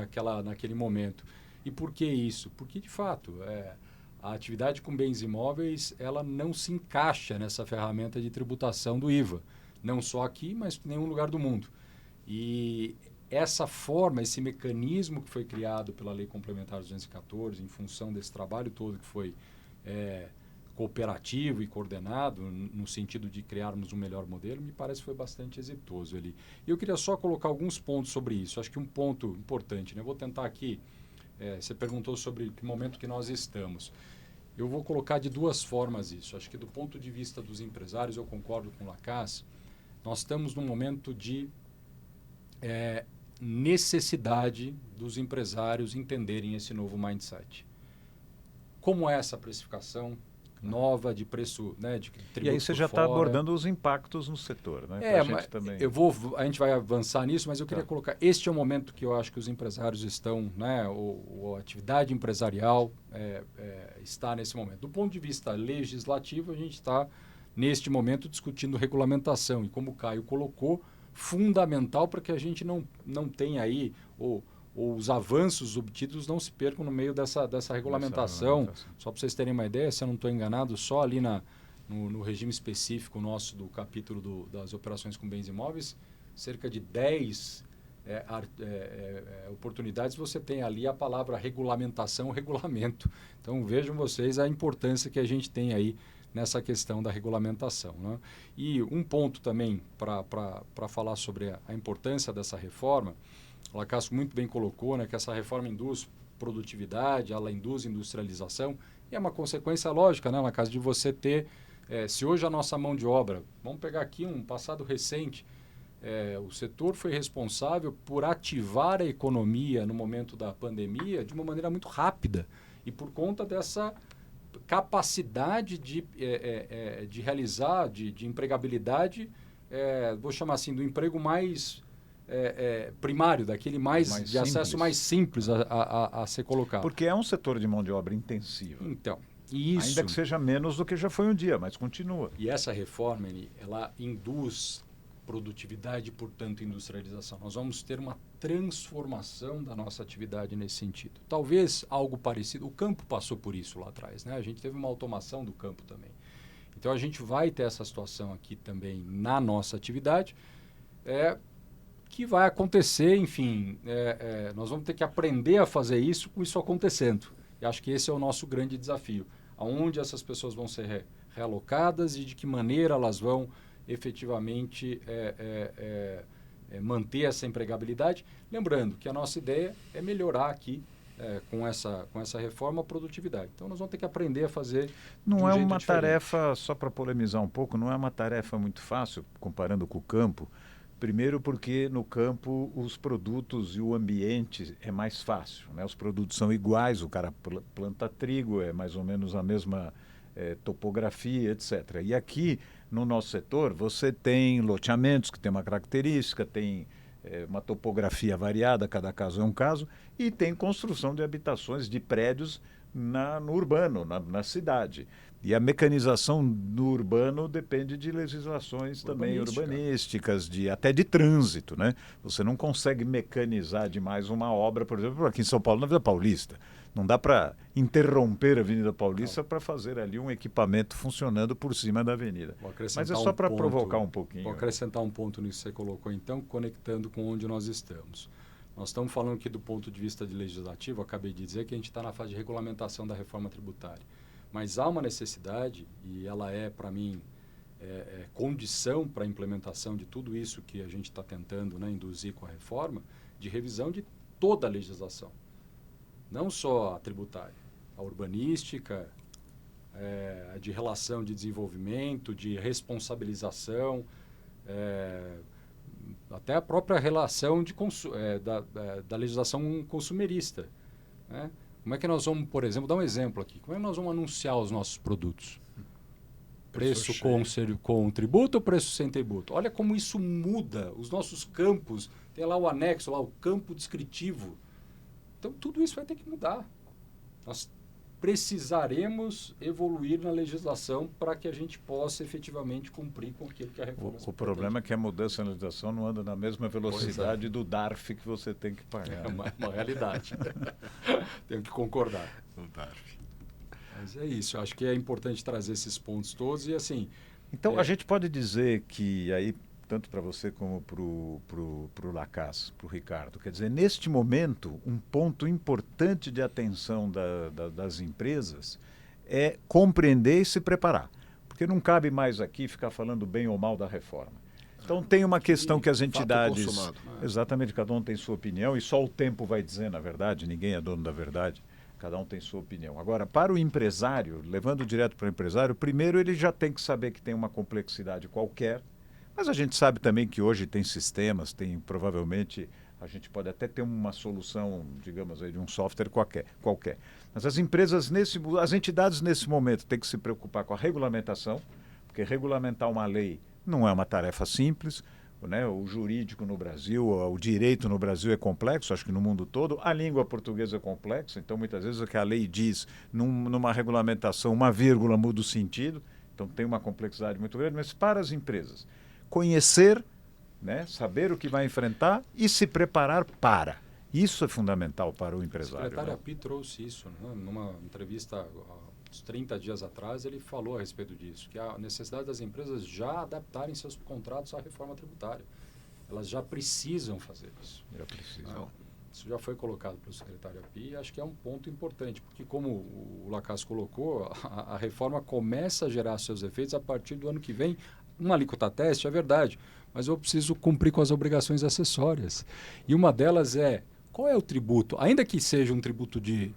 naquele momento. E por que isso? Porque, de fato, a atividade com bens imóveis ela não se encaixa nessa ferramenta de tributação do IVA. Não só aqui, mas em nenhum lugar do mundo. E essa forma, esse mecanismo que foi criado pela Lei Complementar 214, em função desse trabalho todo que foi cooperativo e coordenado, no sentido de criarmos um melhor modelo, me parece que foi bastante exitoso ali. E eu queria só colocar alguns pontos sobre isso. Acho que um ponto importante, né? Eu vou tentar aqui, você perguntou sobre que momento que nós estamos. Eu vou colocar de duas formas isso. Acho que do ponto de vista dos empresários, eu concordo com o Lacasse, nós estamos num momento de necessidade dos empresários entenderem esse novo mindset. Como é essa precificação? nova de preço, né, de tributo E aí você por já está fora. abordando os impactos no setor, né? É, Pra mas gente também. a gente vai avançar nisso, mas eu queria Tá. colocar, este é o momento que eu acho que os empresários estão, né, a atividade empresarial está nesse momento. Do ponto de vista legislativo, a gente está, neste momento, discutindo regulamentação. E como o Caio colocou, fundamental para que a gente não tenha aí, ou os avanços obtidos não se percam no meio dessa regulamentação. Só para vocês terem uma ideia, se eu não estou enganado, só ali no regime específico nosso do capítulo das operações com bens imóveis, cerca de 10 oportunidades você tem ali a palavra regulamentação, regulamento. Então vejam vocês a importância que a gente tem aí nessa questão da regulamentação, né? E um ponto também para falar sobre a importância dessa reforma, o Lacasco muito bem colocou, né, que essa reforma induz produtividade, ela induz industrialização, e é uma consequência lógica, né, Lacasco, de você ter, se hoje a nossa mão de obra, vamos pegar aqui um passado recente, o setor foi responsável por ativar a economia no momento da pandemia de uma maneira muito rápida, e por conta dessa capacidade de realizar, de empregabilidade, vou chamar assim, do emprego mais primário, daquele mais de simples. acesso mais simples a ser colocado. Porque é um setor de mão de obra intensiva. Então, isso... Ainda que seja menos do que já foi um dia, mas continua. E essa reforma, ela induz produtividade e, portanto, industrialização. Nós vamos ter uma transformação da nossa atividade nesse sentido. Talvez algo parecido, o campo passou por isso lá atrás, né? A gente teve uma automação do campo também. Então, a gente vai ter essa situação aqui também na nossa atividade, que vai acontecer, enfim, nós vamos ter que aprender a fazer isso com isso acontecendo. E acho que esse é o nosso grande desafio. Aonde essas pessoas vão ser realocadas e de que maneira elas vão efetivamente manter essa empregabilidade. Lembrando que a nossa ideia é melhorar aqui, com essa reforma, a produtividade. Então, nós vamos ter que aprender a fazer Não é jeito uma diferente. tarefa, só para polemizar um pouco, não é uma tarefa muito fácil, comparando com o campo. Primeiro porque no campo os produtos e o ambiente é mais fácil, né? Os produtos são iguais, o cara planta trigo, é mais ou menos a mesma topografia, etc. E aqui no nosso setor você tem loteamentos que tem uma característica, tem uma topografia variada, cada caso é um caso, e tem construção de habitações, de prédios no urbano, na cidade. E a mecanização no urbano depende de legislações também urbanísticas, até de trânsito, né? Você não consegue mecanizar demais uma obra, por exemplo, aqui em São Paulo, na Avenida Paulista. Não dá para interromper a Avenida Paulista para fazer ali um equipamento funcionando por cima da avenida. Mas é só para provocar um pouquinho. Vou acrescentar um ponto nisso que você colocou, então, conectando com onde nós estamos. Nós estamos falando aqui do ponto de vista de legislativo, acabei de dizer que a gente está na fase de regulamentação da reforma tributária. Mas há uma necessidade, e ela para mim, condição para a implementação de tudo isso que a gente está tentando, né, induzir com a reforma, de revisão de toda a legislação. Não só a tributária, a urbanística, a de relação de desenvolvimento, de responsabilização, até a própria relação da legislação consumerista, né? Como é que nós vamos, por exemplo, dar um exemplo aqui, como é que nós vamos anunciar os nossos produtos? Preço com tributo ou preço sem tributo? Olha como isso muda os nossos campos, tem lá o anexo, lá o campo descritivo. Então, tudo isso vai ter que mudar. Nós precisaremos evoluir na legislação para que a gente possa efetivamente cumprir com aquilo que a reforma O problema é que a mudança na legislação não anda na mesma velocidade do DARF que você tem que pagar. É uma realidade. Tenho que concordar. O DARF. Mas é isso. Eu acho que é importante trazer esses pontos todos e assim... Então, a gente pode dizer que aí, tanto para você como para o Lacas, para o Ricardo, quer dizer, neste momento, um ponto importante de atenção das empresas é compreender e se preparar. Porque não cabe mais aqui ficar falando bem ou mal da reforma. Então tem uma questão que as entidades... Exatamente, cada um tem sua opinião e só o tempo vai dizer, na verdade, ninguém é dono da verdade. Cada um tem sua opinião. Agora, para o empresário, levando direto para o empresário, primeiro ele já tem que saber que tem uma complexidade qualquer, mas a gente sabe também que hoje tem sistemas, tem provavelmente A gente pode até ter uma solução, digamos aí, de um software qualquer. Mas as empresas, as entidades nesse momento têm que se preocupar com a regulamentação, porque regulamentar uma lei não é uma tarefa simples, né? O jurídico no Brasil, o direito no Brasil é complexo, acho que no mundo todo. A língua portuguesa é complexa, então muitas vezes o que a lei diz numa regulamentação, uma vírgula muda o sentido, então tem uma complexidade muito grande. Mas para as empresas, conhecer, né? Saber o que vai enfrentar e se preparar para. Isso é fundamental para o empresário. O secretário né? Api trouxe isso, né? Numa entrevista uns 30 dias atrás, ele falou a respeito disso, que a necessidade das empresas já adaptarem seus contratos à reforma tributária. Elas já precisam fazer isso. Já precisa. Então, isso já foi colocado pelo secretário Api e acho que é um ponto importante, porque como o Lacasse colocou, a reforma começa a gerar seus efeitos a partir do ano que vem. Uma alíquota teste, é verdade, mas eu preciso cumprir com as obrigações acessórias. E uma delas é, qual é o tributo? Ainda que seja um tributo de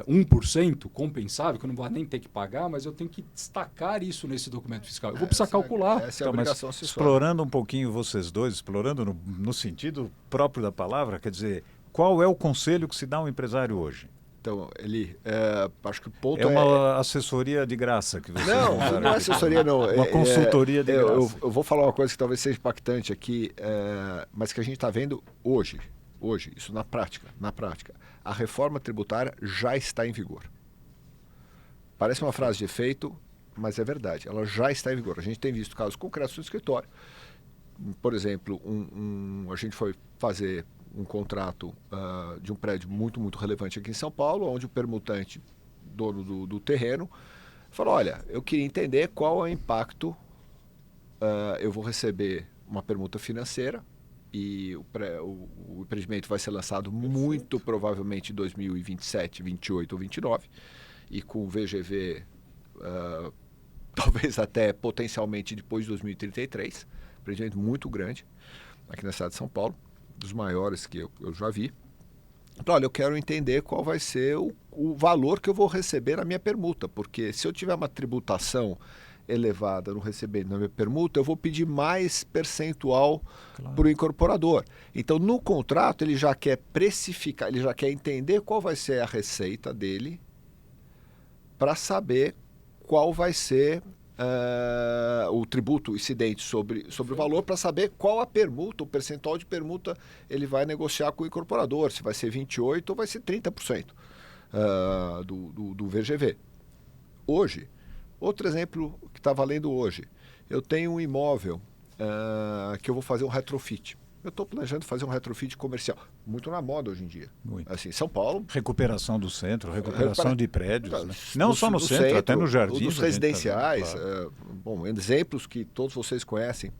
1% compensável, que eu não vou nem ter que pagar, mas eu tenho que destacar isso nesse documento fiscal. Eu vou precisar calcular. Essa é a Então, mas obrigação acessória. explorando um pouquinho vocês dois, explorando no sentido próprio da palavra, quer dizer, qual é o conselho que se dá a um empresário hoje? Então, acho que o ponto É uma assessoria de graça que vocês vão dar não é aqui. assessoria, não. Uma consultoria de graça. Eu vou falar uma coisa que talvez seja impactante aqui, mas que a gente está vendo hoje, isso na prática. A reforma tributária já está em vigor. Parece uma frase de efeito, mas é verdade. Ela já está em vigor. A gente tem visto casos concretos no escritório. Por exemplo, a gente foi fazer um contrato de um prédio muito, muito relevante aqui em São Paulo, onde o permutante, dono do terreno, falou, olha, eu queria entender qual é o impacto, eu vou receber uma permuta financeira e o empreendimento vai ser lançado muito provavelmente em 2027, 28 ou 29, e com o VGV talvez até potencialmente depois de 2033, empreendimento muito grande aqui na cidade de São Paulo, dos maiores que eu já vi. Então, olha, eu quero entender qual vai ser o valor que eu vou receber na minha permuta, porque se eu tiver uma tributação elevada no recebimento da minha permuta, eu vou pedir mais percentual para o incorporador. Então, no contrato, ele já quer precificar, ele já quer entender qual vai ser a receita dele para saber qual vai ser o tributo incidente sobre o valor, para saber qual a permuta, o percentual de permuta ele vai negociar com o incorporador, se vai ser 28% ou vai ser 30% do VGV. Hoje, outro exemplo que está valendo hoje, eu tenho um imóvel que eu vou fazer um retrofit. Eu estou planejando fazer um retrofit comercial. Muito na moda hoje em dia. Muito. Assim, São Paulo. Recuperação do centro, recuperação de prédios. Né? Não só no centro, até nos jardins. Dos residenciais. Claro. Bom, exemplos que todos vocês conhecem.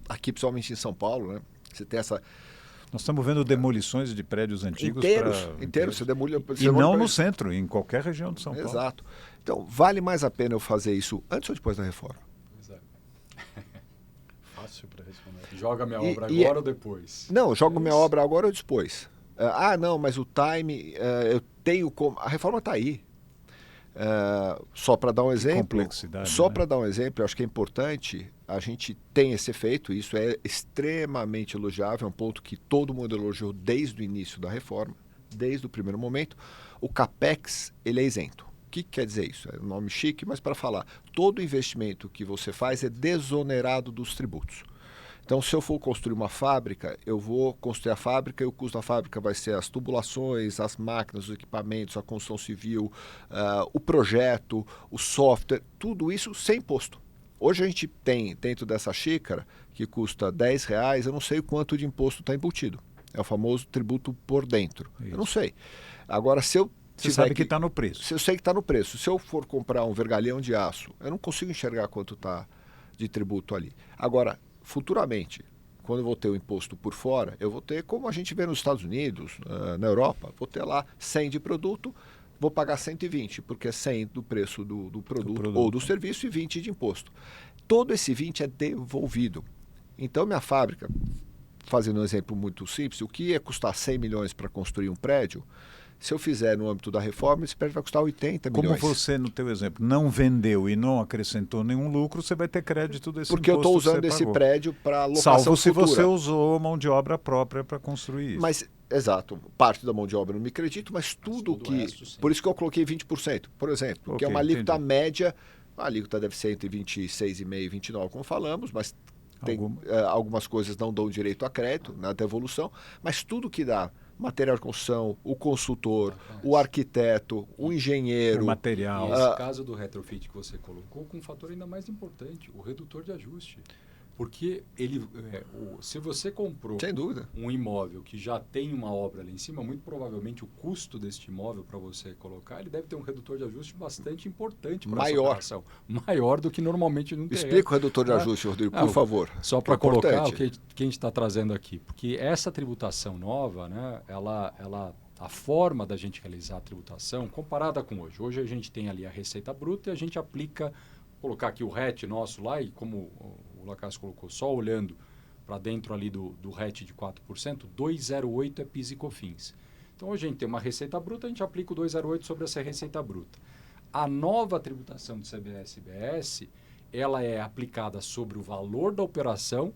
Aqui, principalmente em São Paulo, né? Você tem essa... Nós estamos vendo demolições de prédios antigos. Inteiros. Você demole, e não no centro, em qualquer região de São Paulo. Exato. Então, vale mais a pena eu fazer isso antes ou depois da reforma? Fácil para responder. Joga minha obra agora ou depois? Não, jogo minha obra agora ou depois. Não, mas o time, eu tenho como... A reforma está aí. Só para dar um exemplo, complexidade, para dar um exemplo, eu acho que é importante, a gente tem esse efeito, isso é extremamente elogiável, é um ponto que todo mundo elogiou desde o início da reforma, desde o primeiro momento. O CAPEX, ele é isento. O que quer dizer isso? É um nome chique, mas para falar, todo investimento que você faz é desonerado dos tributos. Então, se eu for construir uma fábrica, eu vou construir a fábrica e o custo da fábrica vai ser as tubulações, as máquinas, os equipamentos, a construção civil, o projeto, o software, tudo isso sem imposto. Hoje a gente tem dentro dessa xícara, que custa R$10, eu não sei quanto de imposto está embutido. É o famoso tributo por dentro. Isso. Eu não sei. Agora, se eu... Você sabe que está no preço. Se eu sei que está no preço. Se eu for comprar um vergalhão de aço, eu não consigo enxergar quanto está de tributo ali. Agora, futuramente, quando eu vou ter o imposto por fora, eu vou ter, como a gente vê nos Estados Unidos, na Europa, vou ter lá 100 de produto, vou pagar 120, porque é 100 do preço do produto ou do serviço e 20 de imposto. Todo esse 20 é devolvido. Então, minha fábrica, fazendo um exemplo muito simples, o que ia custar 100 milhões para construir um prédio, Se eu fizer no âmbito da reforma, esse prédio vai custar 80 Como milhões. você, no teu exemplo, não vendeu e não acrescentou nenhum lucro, você vai ter crédito desse Porque eu estou imposto que usando você esse pagou. prédio para locação Salvo se futura. você usou mão de obra própria para construir isso. Mas, exato, parte da mão de obra eu não me acredito, mas tudo todo o que... resto, sim. Por isso que eu coloquei 20%, por exemplo, que Ok, é uma alíquota entendi. média, a alíquota deve ser entre 26,5% e 29%, como falamos, mas tem, algumas coisas não dão direito a crédito na devolução, mas tudo que dá material de construção, o consultor, o arquiteto, o engenheiro... O material. E esse caso do retrofit que você colocou, com um fator ainda mais importante, o redutor de ajuste. Porque se você comprou Sem dúvida. um imóvel que já tem uma obra ali em cima, muito provavelmente o custo deste imóvel para você colocar, ele deve ter um redutor de ajuste bastante importante para essa Maior. operação. Maior do que normalmente não tem. Explica o redutor de ajuste, Rodrigo, por favor. Só Que para é colocar o importante. que a gente está trazendo aqui. Porque essa tributação nova, né, a forma da gente realizar a tributação, comparada com hoje. Hoje a gente tem ali a receita bruta e a gente aplica, colocar aqui o RET nosso lá, e como o Lacasse colocou, só olhando para dentro ali do RET de 4%, 2,08 é PIS e COFINS. Então hoje a gente tem uma receita bruta, a gente aplica o 2,08 sobre essa receita bruta. A nova tributação de CBS e IBS, ela é aplicada sobre o valor da operação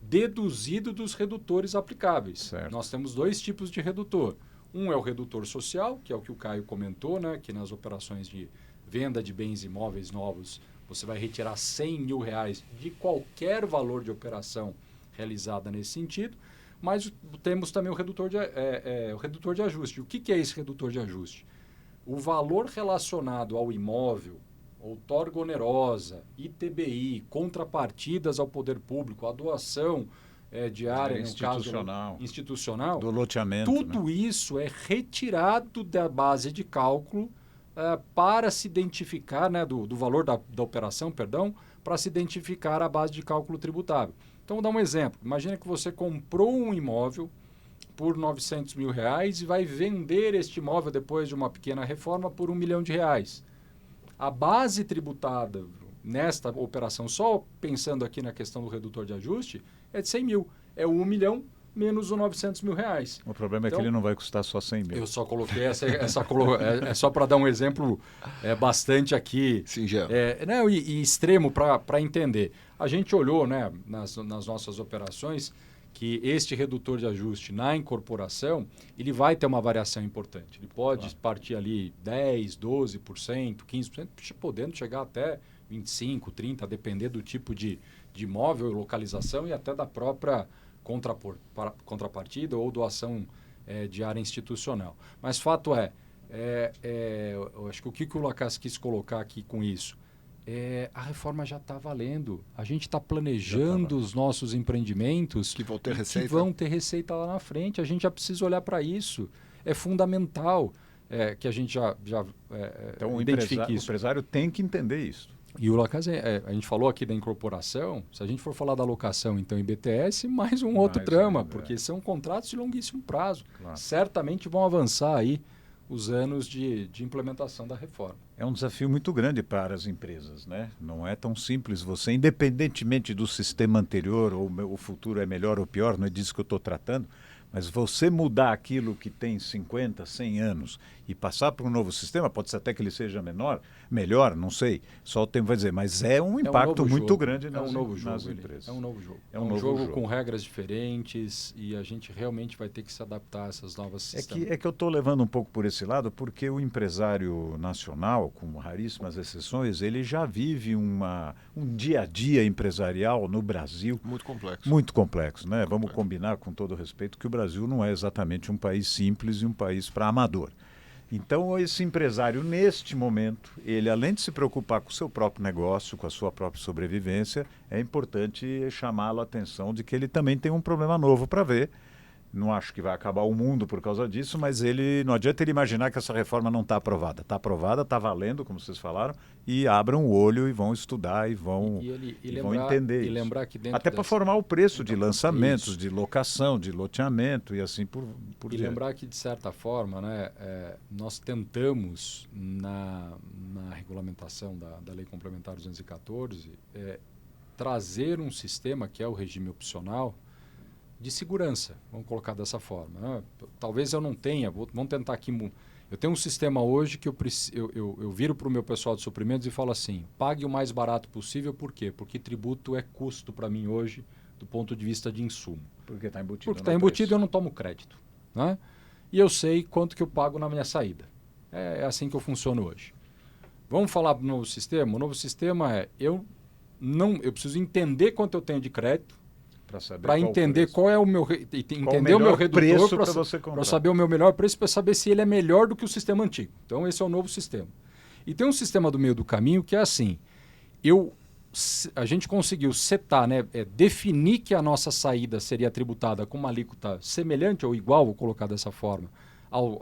deduzido dos redutores aplicáveis. Certo. Nós temos dois tipos de redutor. Um é o redutor social, que é o que o Caio comentou, né, que nas operações de venda de bens imóveis novos, você vai retirar R$100 mil de qualquer valor de operação realizada nesse sentido, mas temos também o redutor de ajuste. O que é esse redutor de ajuste? O valor relacionado ao imóvel, outorga onerosa, ITBI, contrapartidas ao poder público, a doação de área, no caso institucional, do loteamento. tudo isso é retirado da base de cálculo para se identificar, né, do valor da operação, perdão, para se identificar a base de cálculo tributável. Então, vou dar um exemplo. Imagina que você comprou um imóvel por R$900 mil e vai vender este imóvel depois de uma pequena reforma por R$1 milhão. A base tributada nesta operação, só pensando aqui na questão do redutor de ajuste, é de 100 mil. É o 1 milhão menos os R$900 mil. O problema é que ele não vai custar só 100 mil. Eu só coloquei é só para dar um exemplo bastante aqui Singelo. E extremo para entender. A gente olhou, né, nas nossas operações que este redutor de ajuste na incorporação, ele vai ter uma variação importante. Ele pode partir ali 10%, 12%, 15%, podendo chegar até 25%, 30%, a depender do tipo de imóvel, localização e até da própria contrapartida ou doação de área institucional. Mas fato eu acho que o que o Lacasse quis colocar aqui com isso, a reforma já está valendo. A gente está planejando os nossos empreendimentos que vão ter receita lá na frente. A gente já precisa olhar para isso. É fundamental que a gente já então, identifique o isso. empresário tem que entender isso. E o Lacasse, a gente falou aqui da incorporação, se a gente for falar da locação, então, em BTS, mais um outro drama, porque são contratos de longuíssimo prazo. Claro. Certamente vão avançar aí os anos de implementação da reforma. É um desafio muito grande para as empresas, né? Não é tão simples você, independentemente do sistema anterior, ou o futuro é melhor ou pior, não é disso que eu estou tratando, mas você mudar aquilo que tem 50, 100 anos e passar para um novo sistema, pode ser até que ele seja melhor, não sei, só o tempo vai dizer, mas é um impacto muito grande nas empresas. É um novo jogo. É um jogo com regras diferentes e a gente realmente vai ter que se adaptar a essas novas sistemas. É que eu estou levando um pouco por esse lado, porque o empresário nacional, com raríssimas exceções, ele já vive um dia a dia empresarial no Brasil. Muito complexo. Muito complexo, né? Vamos combinar, com todo respeito, que o Brasil não é exatamente um país simples e um país para amador. Então, esse empresário, neste momento, ele, além de se preocupar com o seu próprio negócio, com a sua própria sobrevivência, é importante chamá-lo a atenção de que ele também tem um problema novo para ver. Não acho que vai acabar o mundo por causa disso, mas não adianta ele imaginar que essa reforma não está aprovada. Está aprovada, está valendo, como vocês falaram, e abram o olho e vão estudar e vão entender isso. Lembrar que dentro até para formar o preço de lançamentos, de locação, de loteamento e assim por diante. E lembrar que, de certa forma, né, nós tentamos, na regulamentação da Lei Complementar 214, trazer um sistema que é o regime opcional, de segurança, vamos colocar dessa forma. Né? Talvez eu não tenha, vamos tentar aqui. Eu tenho um sistema hoje que eu viro para o meu pessoal de suprimentos e falo assim: pague o mais barato possível, por quê? Porque tributo é custo para mim hoje, do ponto de vista de insumo. Porque está embutido. Porque está embutido e eu não tomo crédito. Né? E eu sei quanto que eu pago na minha saída. É assim que eu funciono hoje. Vamos falar do novo sistema? O novo sistema é: eu preciso entender quanto eu tenho de crédito, para entender qual é o meu entender o meu redutor para saber o meu melhor preço, para saber se ele é melhor do que o sistema antigo. Então esse é o novo sistema. E tem um sistema do meio do caminho que é assim: a gente conseguiu setar, né, definir que a nossa saída seria tributada com uma alíquota semelhante ou igual, vou colocar dessa forma,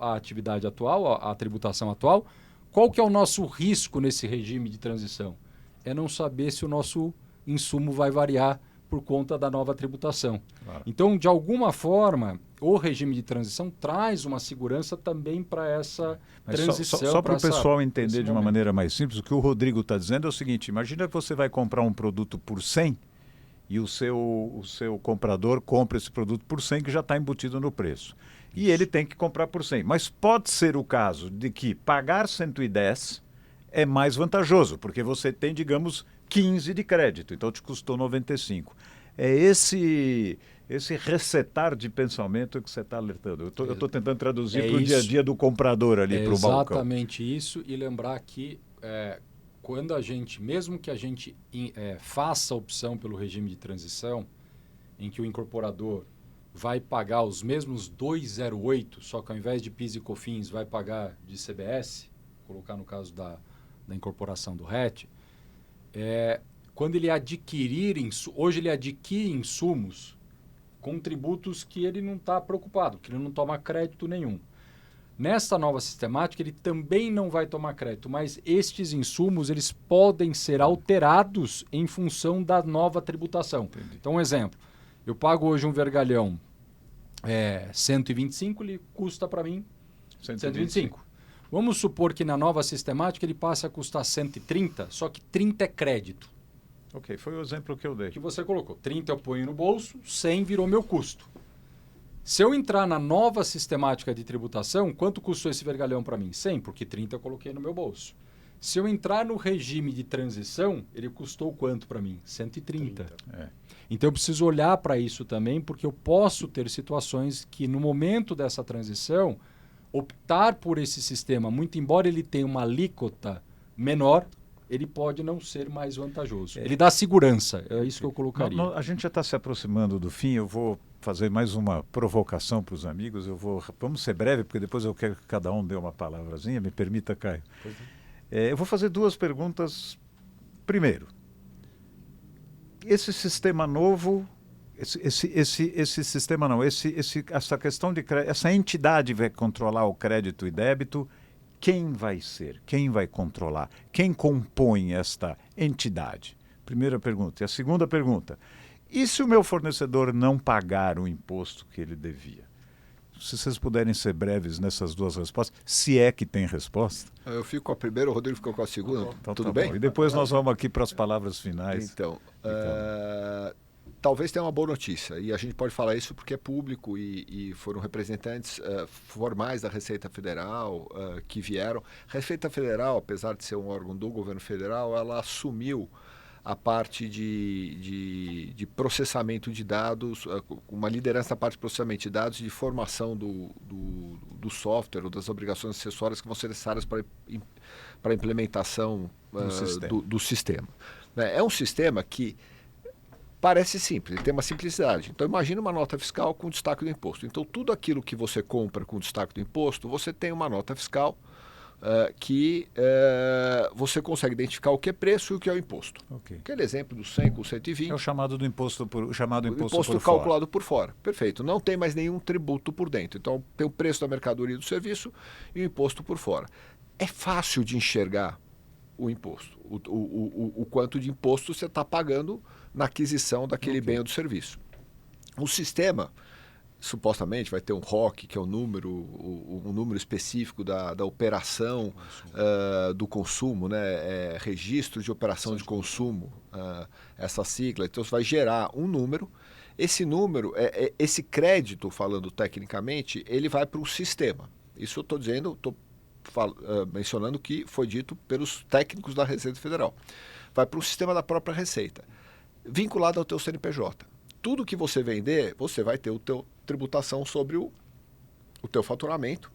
à atividade atual, à tributação atual. Qual que é o nosso risco nesse regime de transição? É não saber se o nosso insumo vai variar por conta da nova tributação. Claro. Então, de alguma forma, o regime de transição traz uma segurança também para essa transição. Só para o pessoal entender de uma maneira mais simples, o que o Rodrigo está dizendo é o seguinte: imagina que você vai comprar um produto por 100 e o seu comprador compra esse produto por 100 que já está embutido no preço. E ele tem que comprar por 100. Mas pode ser o caso de que pagar 110 é mais vantajoso, porque você tem, digamos, 15 de crédito, então te custou 95. É esse resetar de pensamento que você está alertando. Eu estou tentando traduzir para o dia a dia do comprador ali, para o balcão. Exatamente isso, e lembrar que quando a gente, mesmo que a gente faça a opção pelo regime de transição, em que o incorporador vai pagar os mesmos 2,08, só que ao invés de PIS e COFINS vai pagar de CBS, colocar no caso da incorporação do RET, quando ele adquirir, hoje ele adquire insumos com tributos que ele não está preocupado, que ele não toma crédito nenhum. Nesta nova sistemática, ele também não vai tomar crédito, mas estes insumos eles podem ser alterados em função da nova tributação. Entendi. Então, um exemplo, eu pago hoje um vergalhão 125, ele custa para mim 125. Vamos supor que na nova sistemática ele passe a custar 130, só que 30 é crédito. Ok, foi o exemplo que eu dei. Que você colocou. 30 eu ponho no bolso, 100 virou meu custo. Se eu entrar na nova sistemática de tributação, quanto custou esse vergalhão para mim? 100, porque 30 eu coloquei no meu bolso. Se eu entrar no regime de transição, ele custou quanto para mim? 130. Então eu preciso olhar para isso também, porque eu posso ter situações que no momento dessa transição, optar por esse sistema, muito embora ele tenha uma alíquota menor, ele pode não ser mais vantajoso. Ele dá segurança, é isso que eu colocaria. A gente já está se aproximando do fim, eu vou fazer mais uma provocação para os amigos, vamos ser breve, porque depois eu quero que cada um dê uma palavrazinha, me permita, Caio. Eu vou fazer duas perguntas. Primeiro, esse sistema novo, esse sistema não, essa questão de crédito, essa entidade vai controlar o crédito e débito. Quem vai ser? Quem vai controlar? Quem compõe esta entidade? Primeira pergunta. E a segunda pergunta: e se o meu fornecedor não pagar o imposto que ele devia? Se vocês puderem ser breves nessas duas respostas, se é que tem resposta. Eu fico com a primeira, o Rodrigo ficou com a segunda. Então, tudo bem? Bom. E depois nós vamos aqui para as palavras finais. Então, talvez tenha uma boa notícia, e a gente pode falar isso porque é público e foram representantes formais da Receita Federal que vieram. A Receita Federal, apesar de ser um órgão do governo federal, ela assumiu a parte de processamento de dados, uma liderança na parte de processamento de dados e de formação do software ou das obrigações acessórias que vão ser necessárias para a implementação do sistema. É um sistema que parece simples, ele tem uma simplicidade. Então, imagine uma nota fiscal com destaque do imposto. Então, tudo aquilo que você compra com destaque do imposto, você tem uma nota fiscal que você consegue identificar o que é preço e o que é o imposto. Okay. Aquele exemplo do 100 com 120. É o chamado do imposto imposto calculado por fora. Perfeito. Não tem mais nenhum tributo por dentro. Então, tem o preço da mercadoria e do serviço e o imposto por fora. É fácil de enxergar o imposto, o quanto de imposto você está pagando na aquisição daquele bem ou do serviço. O sistema, supostamente, vai ter um ROC, que é um número específico da operação do consumo, né? Registro de operação de consumo, essa sigla. Então, você vai gerar um número Esse número, esse crédito, falando tecnicamente, ele vai para o sistema. Isso eu estou dizendo, mencionando que foi dito pelos técnicos da Receita Federal. Vai para o sistema da própria Receita, vinculado ao teu CNPJ. Tudo que você vender, você vai ter o teu tributação sobre o teu faturamento,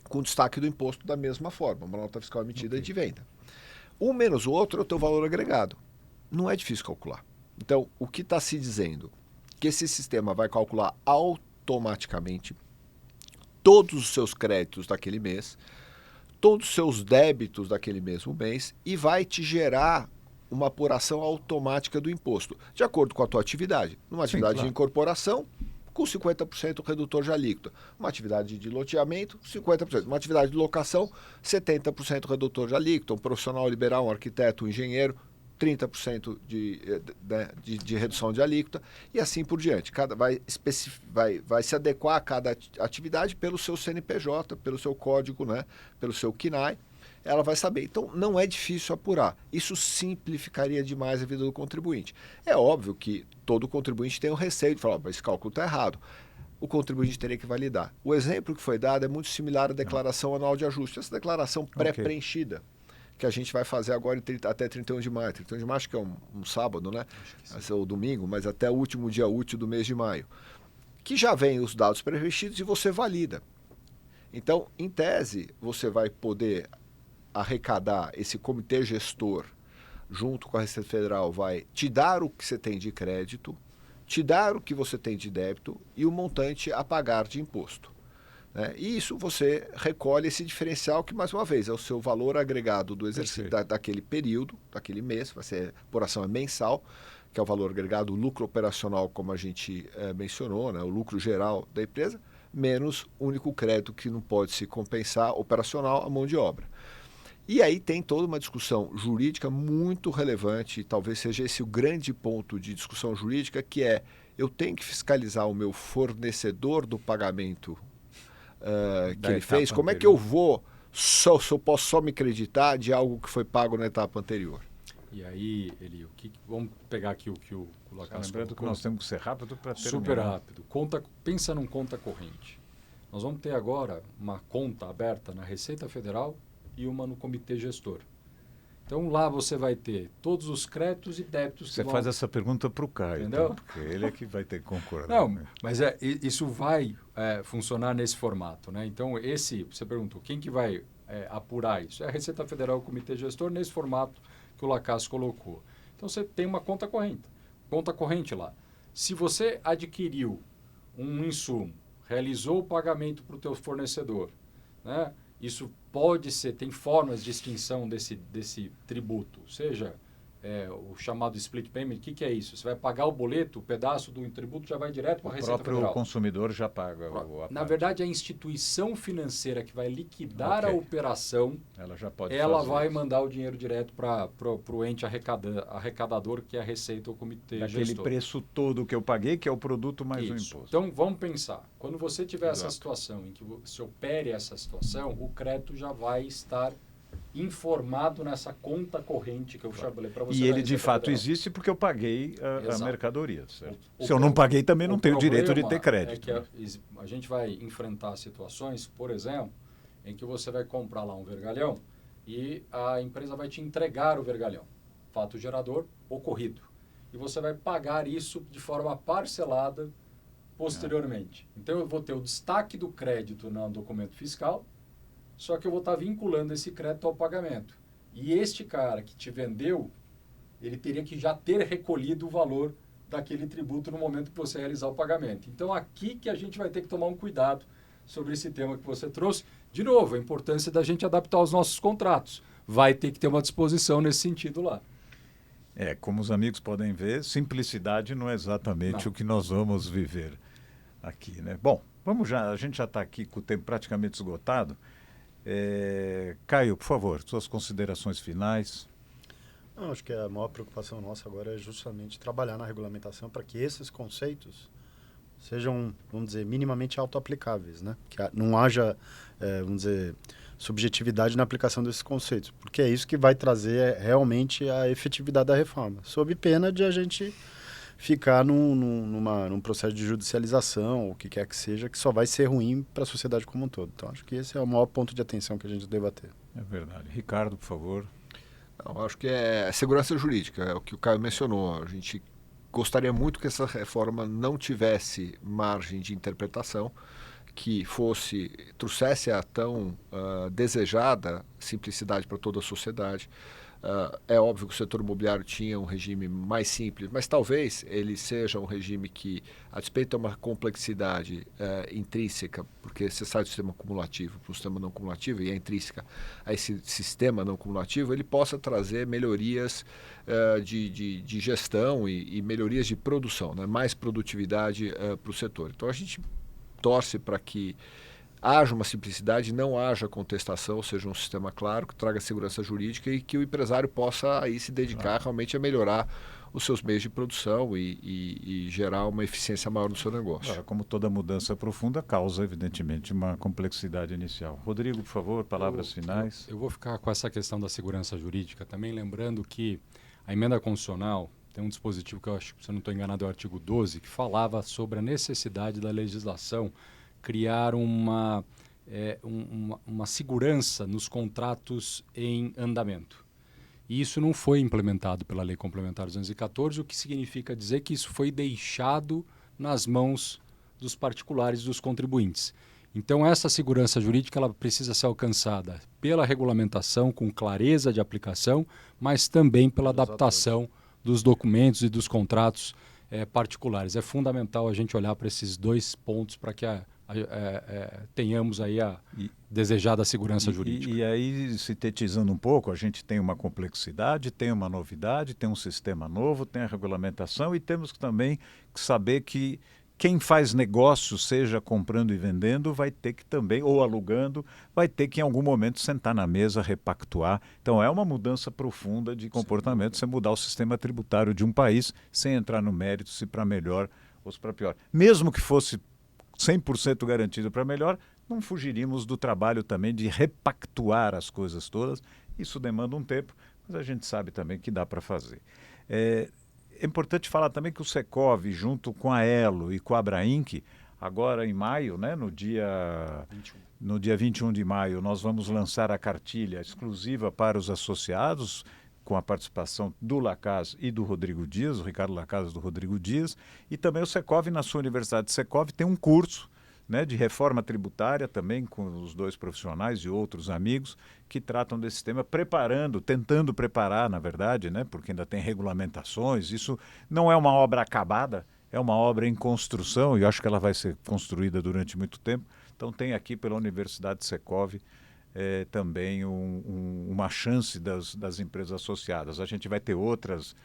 com destaque do imposto da mesma forma, uma nota fiscal emitida de venda. Um menos o outro é o teu valor agregado. Não é difícil calcular. Então, o que está se dizendo? Que esse sistema vai calcular automaticamente todos os seus créditos daquele mês, todos os seus débitos daquele mesmo mês e vai te gerar uma apuração automática do imposto, de acordo com a tua atividade. Numa atividade de incorporação, com 50% redutor de alíquota. Uma atividade de loteamento, 50%. Uma atividade de locação, 70% redutor de alíquota. Um profissional liberal, um arquiteto, um engenheiro, 30% de redução de alíquota e assim por diante. Vai se adequar a cada atividade pelo seu CNPJ, pelo seu código, né, pelo seu CNAE. Ela vai saber. Então, não é difícil apurar. Isso simplificaria demais a vida do contribuinte. É óbvio que todo contribuinte tem o receio de falar, mas esse cálculo está errado. O contribuinte teria que validar. O exemplo que foi dado é muito similar à declaração anual de ajuste. Essa declaração pré-preenchida, que a gente vai fazer agora até 31 de maio. 31 de maio acho que é um sábado, né? Ou domingo, mas até o último dia útil do mês de maio. Que já vem os dados preenchidos e você valida. Então, em tese, você vai poder arrecadar, esse comitê gestor, junto com a Receita Federal, vai te dar o que você tem de crédito, te dar o que você tem de débito e o montante a pagar de imposto. Né? E isso você recolhe esse diferencial que, mais uma vez, é o seu valor agregado do exercício daquele período, daquele mês, vai ser, por ação é mensal, que é o valor agregado, o lucro operacional, como a gente mencionou, né? O lucro geral da empresa, menos o único crédito que não pode se compensar operacional, a mão de obra. E aí tem toda uma discussão jurídica muito relevante, talvez seja esse o grande ponto de discussão jurídica, que é, eu tenho que fiscalizar o meu fornecedor do pagamento que ele fez, como é que eu vou, se eu posso só me creditar de algo que foi pago na etapa anterior? E aí, Eli, vamos pegar aqui o que o Lacasse lembrando que nós temos que ser rápido para terminar. Super rápido. Pensa num conta corrente. Nós vamos ter agora uma conta aberta na Receita Federal e uma no Comitê Gestor. Então lá você vai ter todos os créditos e débitos. Você faz essa pergunta para o Caio, então, porque ele é que vai ter que concordar. Não, mas isso vai funcionar nesse formato, né? Então você perguntou, quem que vai apurar isso? É a Receita Federal e o Comitê Gestor nesse formato que o Lacasse colocou. Então você tem uma conta corrente lá. Se você adquiriu um insumo, realizou o pagamento para o teu fornecedor, né? Isso pode ser, tem formas de extinção desse tributo, seja o chamado split payment. O que é isso? Você vai pagar o boleto, o pedaço do tributo já vai direto para a Receita Federal. O próprio consumidor já paga. Na verdade, a instituição financeira que vai liquidar a operação, ela vai mandar o dinheiro direto para o ente arrecadador, que é a Receita ou o Comitê Gestor. Aquele preço todo que eu paguei, que é o produto mais o imposto. Então, vamos pensar. Quando você tiver essa situação, em que você opere essa situação, o crédito já vai estar informado nessa conta corrente que eu falei para você. E ele de fato existe porque eu paguei a mercadoria. Certo? Se eu não paguei, também não tenho o direito de ter crédito. É que a gente vai enfrentar situações, por exemplo, em que você vai comprar lá um vergalhão e a empresa vai te entregar o vergalhão, fato gerador ocorrido. E você vai pagar isso de forma parcelada posteriormente. Então eu vou ter o destaque do crédito no documento fiscal, só que eu vou estar vinculando esse crédito ao pagamento. E este cara que te vendeu, ele teria que já ter recolhido o valor daquele tributo no momento que você realizar o pagamento. Então, aqui que a gente vai ter que tomar um cuidado sobre esse tema que você trouxe. De novo, a importância da gente adaptar os nossos contratos. Vai ter que ter uma disposição nesse sentido lá. Como os amigos podem ver, simplicidade não é exatamente o que nós vamos viver aqui, né? Bom, vamos já, a gente já está aqui com o tempo praticamente esgotado. Caio, por favor, suas considerações finais. Não, acho que a maior preocupação nossa agora é justamente trabalhar na regulamentação para que esses conceitos sejam, vamos dizer, minimamente auto-aplicáveis, né? Que não haja, vamos dizer, subjetividade na aplicação desses conceitos, porque é isso que vai trazer realmente a efetividade da reforma, sob pena de a gente ficar num processo de judicialização, ou o que quer que seja, que só vai ser ruim para a sociedade como um todo. Então, acho que esse é o maior ponto de atenção que a gente deve ter. É verdade. Ricardo, por favor. Não, acho que é segurança jurídica, é o que o Caio mencionou. A gente gostaria muito que essa reforma não tivesse margem de interpretação, que trouxesse a tão desejada simplicidade para toda a sociedade. É óbvio que o setor imobiliário tinha um regime mais simples, mas talvez ele seja um regime que, a despeito de uma complexidade intrínseca, porque você sai do sistema cumulativo para o sistema não cumulativo, e é intrínseca a esse sistema não cumulativo, ele possa trazer melhorias de gestão e melhorias de produção, né? Mais produtividade para o setor. Então a gente torce para que haja uma simplicidade, não haja contestação, seja um sistema claro, que traga segurança jurídica e que o empresário possa aí se dedicar realmente a melhorar os seus meios de produção e gerar uma eficiência maior no seu negócio. Agora, como toda mudança profunda, causa, evidentemente, uma complexidade inicial. Rodrigo, por favor, palavras finais. Eu vou ficar com essa questão da segurança jurídica também, lembrando que a emenda constitucional tem um dispositivo que eu acho, se eu não estou enganado, é o artigo 12, que falava sobre a necessidade da legislação criar uma segurança nos contratos em andamento. E isso não foi implementado pela Lei Complementar 214, o que significa dizer que isso foi deixado nas mãos dos particulares, dos contribuintes. Então, essa segurança jurídica ela precisa ser alcançada pela regulamentação, com clareza de aplicação, mas também pela adaptação dos documentos e dos contratos particulares. É fundamental a gente olhar para esses dois pontos para que tenhamos aí a desejada segurança jurídica. E aí, sintetizando um pouco, a gente tem uma complexidade, tem uma novidade, tem um sistema novo, tem a regulamentação e temos também que saber que quem faz negócio, seja comprando e vendendo, vai ter que também, ou alugando, vai ter que em algum momento sentar na mesa, repactuar. Então é uma mudança profunda de comportamento, você mudar o sistema tributário de um país sem entrar no mérito se para melhor ou se para pior. Mesmo que fosse 100% garantido para melhor, não fugiríamos do trabalho também de repactuar as coisas todas. Isso demanda um tempo, mas a gente sabe também que dá para fazer. É importante falar também que o Secov, junto com a Elo e com a Abrainc, agora em maio, né, no dia 21 de maio, nós vamos lançar a cartilha exclusiva para os associados, com a participação do Lacaz e do Rodrigo Dias, o Ricardo Lacaz e do Rodrigo Dias, e também o Secov, na sua Universidade Secov, tem um curso, né, de reforma tributária também com os dois profissionais e outros amigos que tratam desse tema, tentando preparar, na verdade, né, porque ainda tem regulamentações, isso não é uma obra acabada, é uma obra em construção e eu acho que ela vai ser construída durante muito tempo, então tem aqui pela Universidade Secov também uma chance das empresas associadas. A gente vai ter outros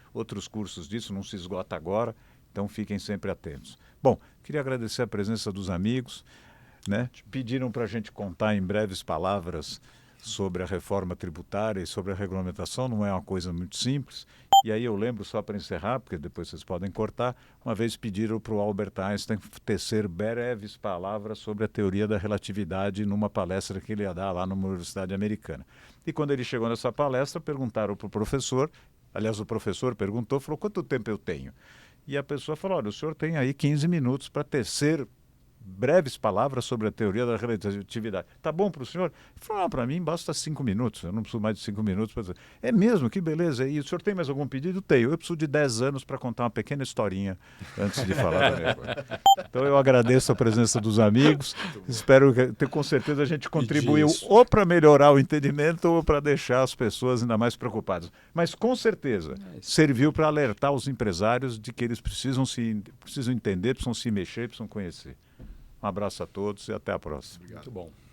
cursos disso, não se esgota agora, então fiquem sempre atentos. Bom, queria agradecer a presença dos amigos, né? Pediram para a gente contar em breves palavras sobre a reforma tributária e sobre a regulamentação, não é uma coisa muito simples. E aí eu lembro, só para encerrar, porque depois vocês podem cortar, uma vez pediram para o Albert Einstein tecer breves palavras sobre a teoria da relatividade numa palestra que ele ia dar lá numa universidade americana. E quando ele chegou nessa palestra, perguntaram para o professor, aliás, o professor perguntou, falou, quanto tempo eu tenho? E a pessoa falou, olha, o senhor tem aí 15 minutos para tecer breves palavras sobre a teoria da relatividade. Tá bom para o senhor? Ele falou, para mim basta 5 minutos, eu não preciso mais de 5 minutos para dizer. É mesmo? Que beleza. E o senhor tem mais algum pedido? Tenho. Eu preciso de 10 anos para contar uma pequena historinha antes de falar da minha coisa. Então eu agradeço a presença dos amigos, espero que com certeza a gente contribuiu ou para melhorar o entendimento ou para deixar as pessoas ainda mais preocupadas. Mas com certeza serviu para alertar os empresários de que eles precisam entender, precisam se mexer, precisam conhecer. Um abraço a todos e até a próxima. Obrigado. Muito bom.